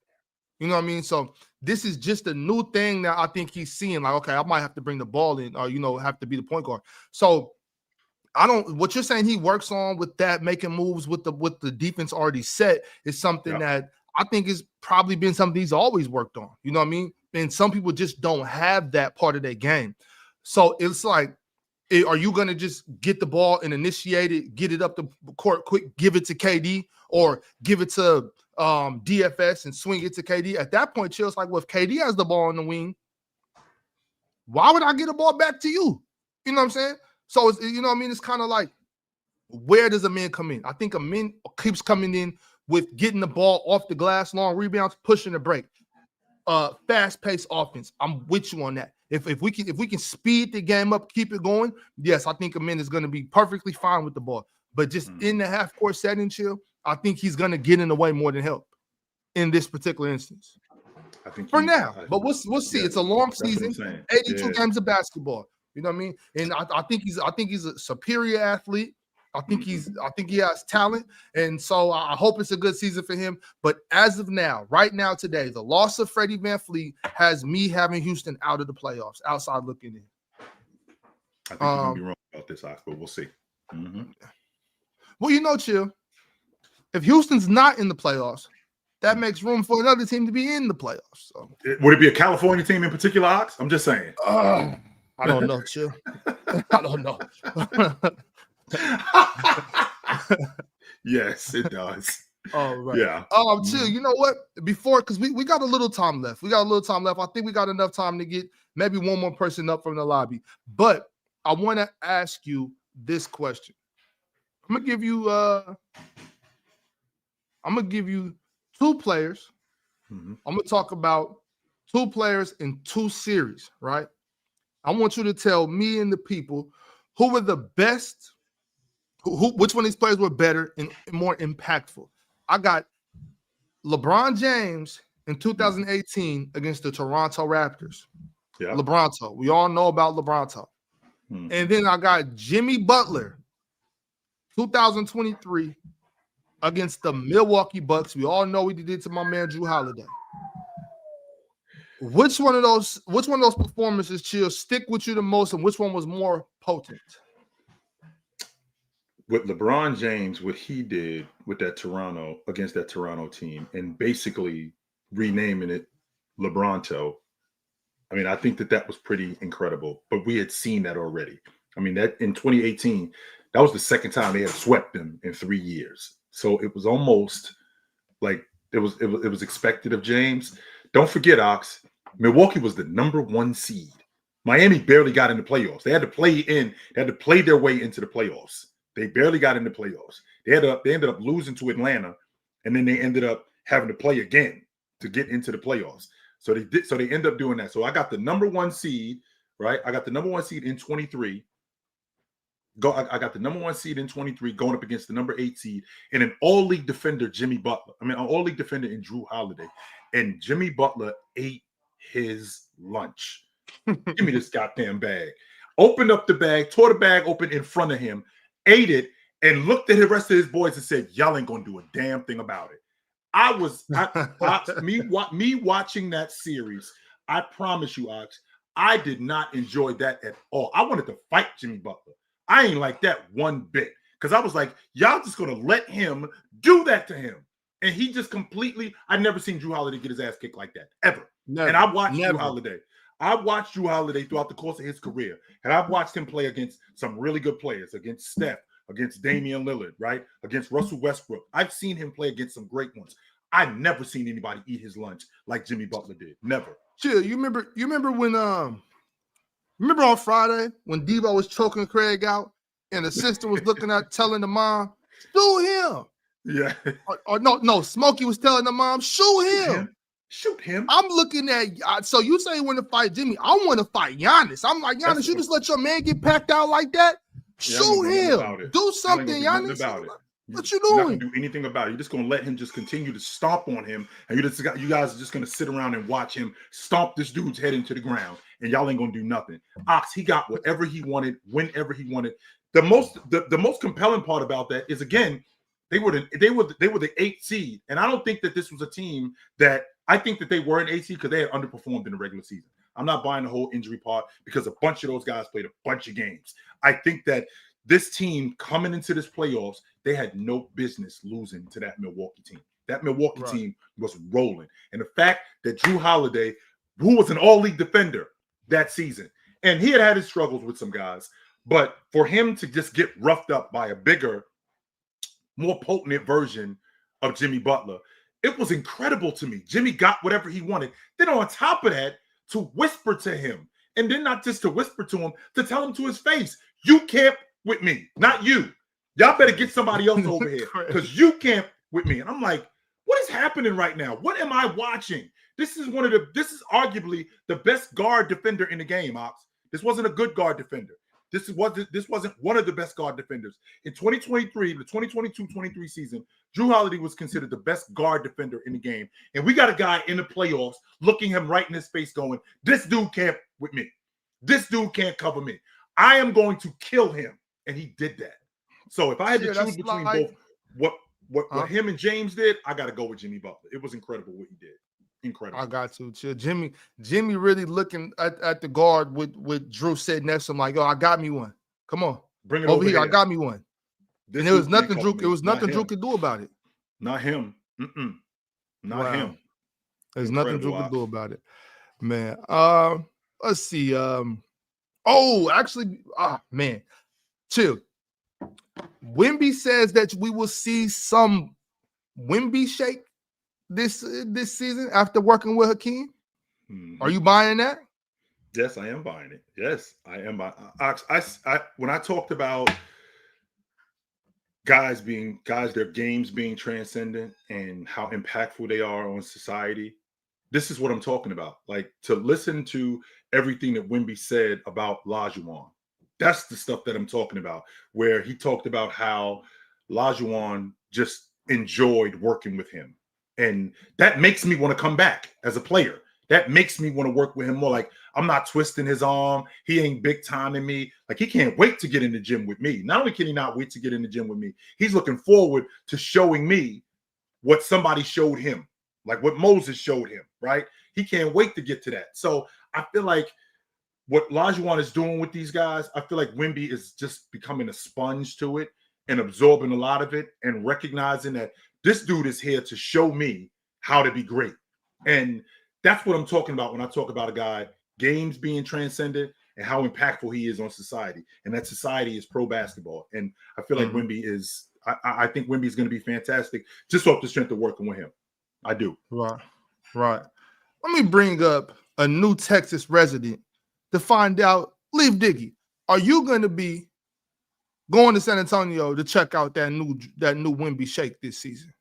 You know what I mean? So this is just a new thing that I think he's seeing. Like, okay, I might have to bring the ball in or, have to be the point guard. So what you're saying he works on with that, making moves with the defense already set is something that I think has probably been something he's always worked on. You know what I mean? And some people just don't have that part of their game. So it's like, are you going to just get the ball and initiate it, get it up the court quick, give it to KD or give it to DFS and swing it to KD? At that point, Chill's like, well, if KD has the ball in the wing, why would I get the ball back to you? You know what I'm saying? So, it's kind of like, where does Amin come in? I think Amin keeps coming in with getting the ball off the glass, long rebounds, pushing the break. Fast-paced offense. I'm with you on that. If we can speed the game up, keep it going, yes, I think Amin is going to be perfectly fine with the ball. But just in the half-court setting, Chill, I think he's going to get in the way more than help in this particular instance. I think for now, but we'll see. It's a long season, 82 games of basketball. You know what I mean? And I think he's a superior athlete. I think he has talent, and so I hope it's a good season for him. But as of now, right now, today, the loss of Freddie VanVleet has me having Houston out of the playoffs. Outside looking in. I think you're gonna be wrong about this, Ox, but we'll see. Well, Chill. If Houston's not in the playoffs, that makes room for another team to be in the playoffs. So. Would it be a California team in particular, Ox? I'm just saying. I don't know, Chill. I don't know. Yes, it does. Oh, right. Yeah. Chill. You know what? Because we got a little time left. I think we got enough time to get maybe one more person up from the lobby. But I want to ask you this question. I'm gonna give you two players. I'm gonna talk about two players in two series, right? I want you to tell me and the people who were the best, which one of these players were better and more impactful. I got LeBron James in 2018 against the Toronto Raptors. Yeah. LeBronto. We all know about LeBronto. And then I got Jimmy Butler, 2023 against the Milwaukee Bucks. We all know what he did to my man Drew Holiday. Which one of those performances, Chill, stick with you the most, and which one was more potent? With LeBron James, what he did with that Toronto against that Toronto team, and basically renaming it LeBronto. I mean, I think that was pretty incredible. But we had seen that already. I mean, that in 2018, that was the second time they had swept them in 3 years. So it was almost like it was expected of James. Don't forget, Ox, Milwaukee was the #1 seed. Miami barely got in the playoffs. They had to play their way into the playoffs. They barely got in the playoffs. They ended up losing to Atlanta, and then they ended up having to play again to get into the playoffs. So they end up doing that. So I got the #1 seed, right? I got the #1 seed in 23. I got the #1 seed in 23 going up against the #8 seed and an all-league defender, Jimmy Butler. I mean, an all-league defender in Drew Holiday. And Jimmy Butler ate his lunch. Give me this goddamn bag. Opened up the bag, tore the bag open in front of him, ate it, and looked at the rest of his boys and said, y'all ain't going to do a damn thing about it. Me watching that series, I promise you, Ox, I did not enjoy that at all. I wanted to fight Jimmy Butler. I ain't like that one bit because I was like, y'all just going to let him do that to him. And he just completely, I've never seen Drew Holiday get his ass kicked like that, ever. Never, and I watched Drew Holiday. I watched Drew Holiday throughout the course of his career. And I've watched him play against some really good players, against Steph, against Damian Lillard, right? Against Russell Westbrook. I've seen him play against some great ones. I've never seen anybody eat his lunch like Jimmy Butler did. Never. Chill. You remember when remember on Friday when Debo was choking Craig out and the sister was looking at telling the mom, sue him. Yeah. Or no, Smokey was telling the mom, shoot him. Shoot him. I'm looking at, so you say you want to fight Jimmy. I want to fight Giannis. I'm like, Giannis, you just let your man get packed out like that? Shoot him. Do something, Giannis. What you doing? You're not gonna do anything about it. You're just gonna let him just continue to stomp on him, and you guys are just gonna sit around and watch him stomp this dude's head into the ground, and y'all ain't gonna do nothing. Ox, he got whatever he wanted, whenever he wanted. The most compelling part about that is, again, they were the 8th seed, and I don't think that this was a team that I think that they were an 8th seed because they had underperformed in the regular season. I'm not buying the whole injury part because a bunch of those guys played a bunch of games. I think that this team coming into this playoffs, they had no business losing to that Milwaukee team. That Milwaukee team was rolling. And the fact that Drew Holiday, who was an all-league defender that season, and he had his struggles with some guys, but for him to just get roughed up by a bigger, more potent version of Jimmy Butler, it was incredible to me. Jimmy got whatever he wanted. Then on top of that, to whisper to him, and then not just to whisper to him, to tell him to his face, you can't with me, not you. Y'all better get somebody else over here because you can't with me. And I'm like, what is happening right now? What am I watching? This is arguably the best guard defender in the game, Ox. This wasn't a good guard defender. This wasn't one of the best guard defenders. In 2023, the 2022-23 season, Drew Holiday was considered the best guard defender in the game. And we got a guy in the playoffs looking him right in his face going, this dude can't with me. This dude can't cover me. I am going to kill him. And he did that. So if I had to choose between both what him and James did, I got to go with Jimmy Butler. It was incredible what he did. Incredible. I got to. Chill. Jimmy really looking at the guard with Drew sitting next to him like, yo, I got me one. Come on. Bring it over here. I got me one. And there was nothing Drew could do about it. Not him. Not him. There's nothing Drew could do about it. Man. Let's see. Man. Chill. Wemby says that we will see some Wemby shake this season after working with Hakeem? Are you buying that? Yes, I am buying it. Yes, I am. When I talked about guys, their games being transcendent and how impactful they are on society, this is what I'm talking about. Like, to listen to everything that Wemby said about Lajuan. That's the stuff that I'm talking about, where he talked about how Lajuan just enjoyed working with him. And that makes me want to come back as a player. That makes me want to work with him more. Like, I'm not twisting his arm. He ain't big timing me. Like, he can't wait to get in the gym with me. Not only can he not wait to get in the gym with me, he's looking forward to showing me what somebody showed him, like what Moses showed him, right? He can't wait to get to that. So I feel like what Lajuan is doing with these guys, I feel like Wemby is just becoming a sponge to it and absorbing a lot of it and recognizing that this dude is here to show me how to be great. And that's what I'm talking about when I talk about a guy, games being transcended and how impactful he is on society. And that society is pro basketball. And I feel like Wemby is, I think Wemby is going to be fantastic just off the strength of working with him. I do. Right. Let me bring up a new Texas resident to find out. Leaf Diggy, are you going to be going to San Antonio to check out that new Wemby shake this season?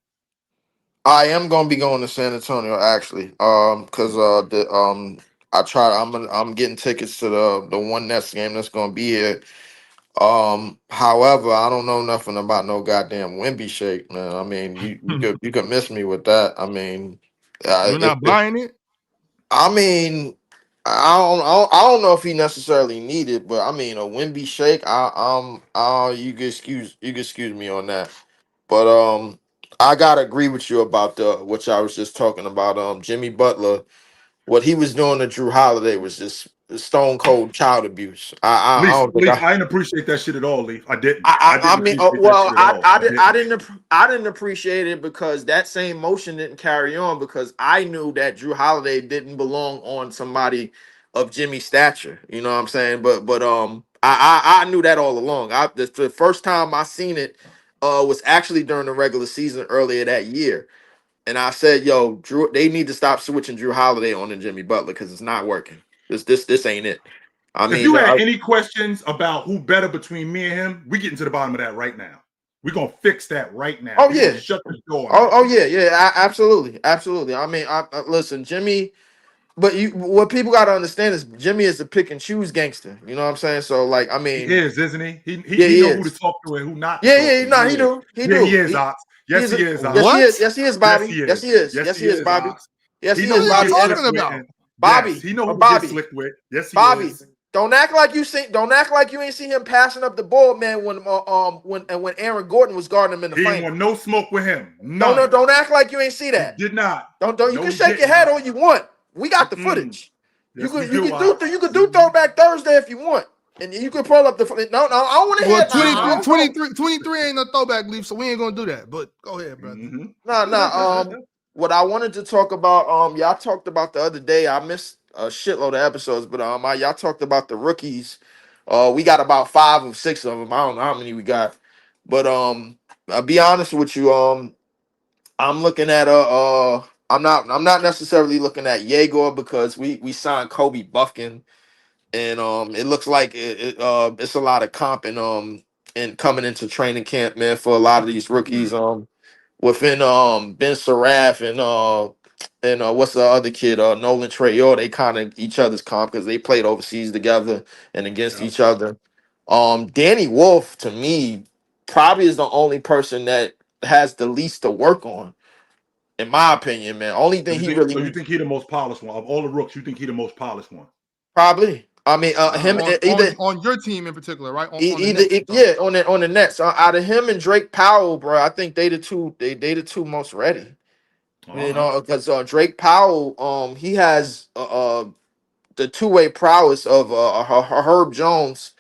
I am gonna be going to San Antonio actually, because I'm getting tickets to the one Nets game that's gonna be here. However, I don't know nothing about no goddamn Wemby shake, man. I mean, you could miss me with that. I mean, you're not buying it. I mean, I don't know if he necessarily need it, but I mean a Wemby shake. You can excuse me on that, but I gotta agree with you about what I was just talking about. Jimmy Butler, what he was doing to Drew Holiday was just stone cold child abuse. I didn't appreciate that shit at all, Leaf. I didn't. I didn't appreciate it because that same motion didn't carry on because I knew that Drew Holiday didn't belong on somebody of Jimmy's stature. You know what I'm saying? But I knew that all along. The first time I seen it was actually during the regular season earlier that year. And I said, yo, Drew, they need to stop switching Drew Holiday on to Jimmy Butler because it's not working. This ain't it. I mean, if you had any questions about who better between me and him, we getting to the bottom of that right now. We're gonna fix that right now. Oh yeah, shut the door. Yeah, absolutely. I mean, listen, Jimmy. But what people got to understand is Jimmy is a pick and choose gangster. You know what I'm saying? So like, I mean, he is, isn't he? He know who to talk to and who not. He do. He is, Ox. Yes, he is. Yes, he is, Bobby. Yes, he is. Yes, he is, Bobby. Yes, he is, Bobby. Bobby, he know who Bobby. Get slicked with. Yes, he Bobby. is. Don't act like you ain't see him passing up the ball, man. When Aaron Gordon was guarding him in the final. He didn't want no smoke with him. No, don't act like you ain't see that. He did not. Don't. You can shake your head all you want. We got the footage. You could do Throwback Thursday if you want. And you can pull up the no, I don't want to hear 23 ain't no throwback Leaf, so we ain't gonna do that. But go ahead, brother. What I wanted to talk about, y'all talked about the other day. I missed a shitload of episodes, but y'all talked about the rookies. We got about 5 or 6 of them. I don't know how many we got, but I'll be honest with you. I'm looking at I'm not necessarily looking at Yegor because we signed Kobe Buffkin. And it looks like it's a lot of comp and coming into training camp, man, for a lot of these rookies. Within Ben Saraf and what's the other kid? Nolan Trayor. They kind of each other's comp because they played overseas together and against each other. Danny Wolf, to me, probably is the only person that has the least to work on, in my opinion, man. Only thing you think he the most polished one of all the rooks? You think he the most polished one? Probably. I mean, him on your team in particular, right? On the Nets. Out of him and Drake Powell, bro, I think they the two most ready. You know, because Drake Powell, he has the two-way prowess of Herb Jones,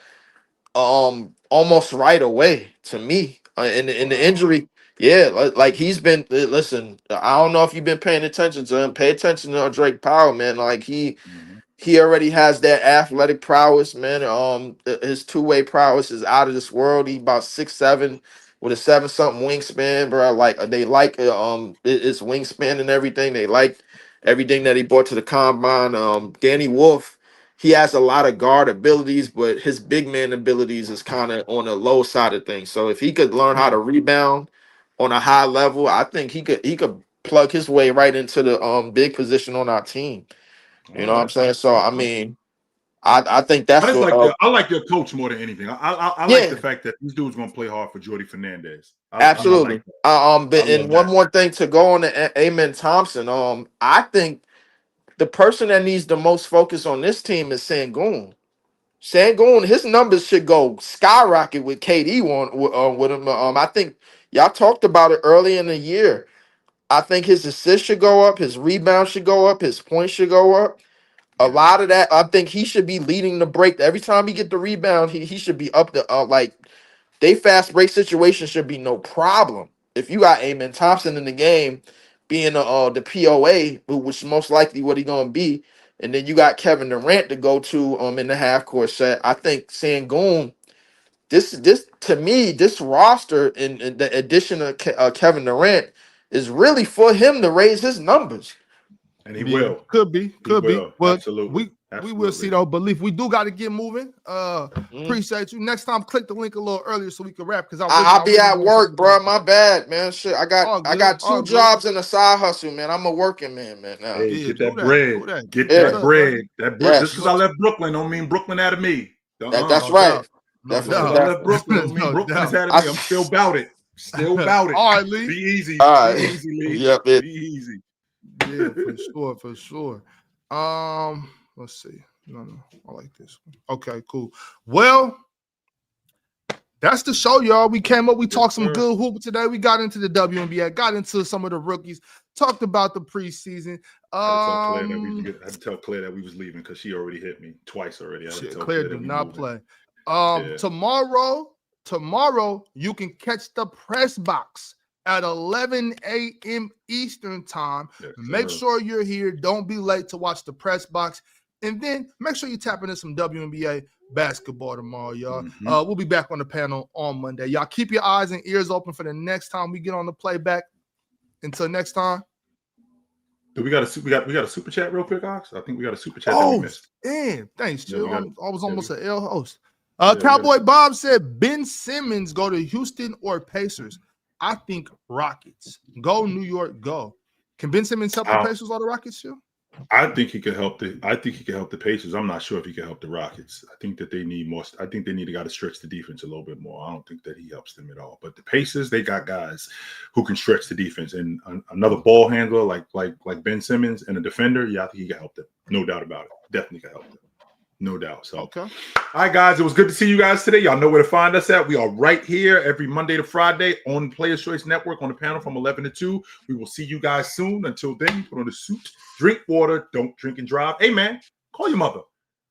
almost right away to me. In the injury, yeah, like he's been. Listen, I don't know if you've been paying attention to him. Pay attention to Drake Powell, man. Like he already has that athletic prowess, man. His two-way prowess is out of this world. He about 6'7", with a 7-something wingspan, bro. Like they like its wingspan and everything. They like everything that he brought to the combine. Danny Wolf, he has a lot of guard abilities, but his big man abilities is kind of on the low side of things. So if he could learn how to rebound on a high level, I think he could plug his way right into the big position on our team. You know what I'm saying? So I mean, I think that's I like your coach more than anything. I like the fact that this dude's gonna play hard for Jordy Fernandez. Absolutely. But one more thing to go on to Amen Thompson. I think the person that needs the most focus on this team is Sengun. Sengun, his numbers should go skyrocket with KD with him. I think y'all talked about it early in the year. I think his assists should go up, his rebound should go up, his points should go up. A lot of that, I think he should be leading the break. Every time he get the rebound, he should be up the like they fast break situation should be no problem. If you got Amen Thompson in the game, being the POA, which most likely what he gonna be, and then you got Kevin Durant to go to in the half court set. I think Sengun, this to me, this roster and the addition of Kevin Durant is really for him to raise his numbers. And he will. Could be. Well, absolutely. We will see though. Believe we do got to get moving. Appreciate you. Next time, click the link a little earlier so we can wrap. Because I'll be at work, bro. My bad, man. Shit, I got two jobs and a side hustle, man. I'm a working man now. Hey, get that bread. Get that bread. That bread. Just because I left Brooklyn don't mean Brooklyn out of me. That's right. Because I left Brooklyn don't mean Brooklyn is out of me. I'm still about it. Still about it. All right, Lee. Be easy. All right. Be easy, Lee. Yep. Be easy. Yeah, for sure. Let's see. No, I like this one. Okay, cool. Well, that's the show, y'all. We came up, we talked some good hoop today. We got into the WNBA, got into some of the rookies, talked about the preseason. I had to tell Claire that we was leaving because she already hit me twice already. Claire did not play. Tomorrow you can catch the press box at 11 a.m. Eastern time. Yes, make sure you're here. Don't be late to watch the press box. And then make sure you tap into some WNBA basketball tomorrow, y'all. We'll be back on the panel on Monday. Y'all keep your eyes and ears open for the next time we get on the playback. Until next time. Do we got a super chat real quick, Ox? I think we got a super chat that we missed. Man, thanks, Jill. I was almost an L host. Cowboy Bob said Ben Simmons go to Houston or Pacers. I think Rockets. Go New York, go. Can Ben Simmons help the Pacers or the Rockets, Jill? I think he could help the Pacers. I'm not sure if he can help the Rockets. I think that they need more. I think they need to stretch the defense a little bit more. I don't think that he helps them at all. But the Pacers, they got guys who can stretch the defense, and another ball handler like Ben Simmons and a defender. Yeah, I think he can help them. No doubt about it. Definitely can help them. No doubt. So, okay. All right, guys. It was good to see you guys today. Y'all know where to find us at. We are right here every Monday to Friday on Players Choice Network on the panel from 11 to 2. We will see you guys soon. Until then, put on a suit, drink water, don't drink and drive. Hey, man, call your mother.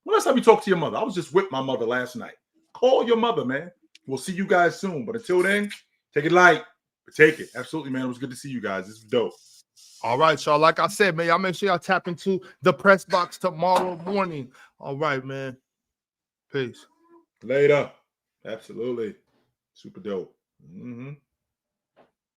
When last time you talked to your mother? I was just with my mother last night. Call your mother, man. We'll see you guys soon. But until then, take it light. But take it. Absolutely, man. It was good to see you guys. This is dope. All right, y'all. Like I said, man, y'all make sure y'all tap into the press box tomorrow morning. All right, man. Peace. Later. Absolutely. Super dope.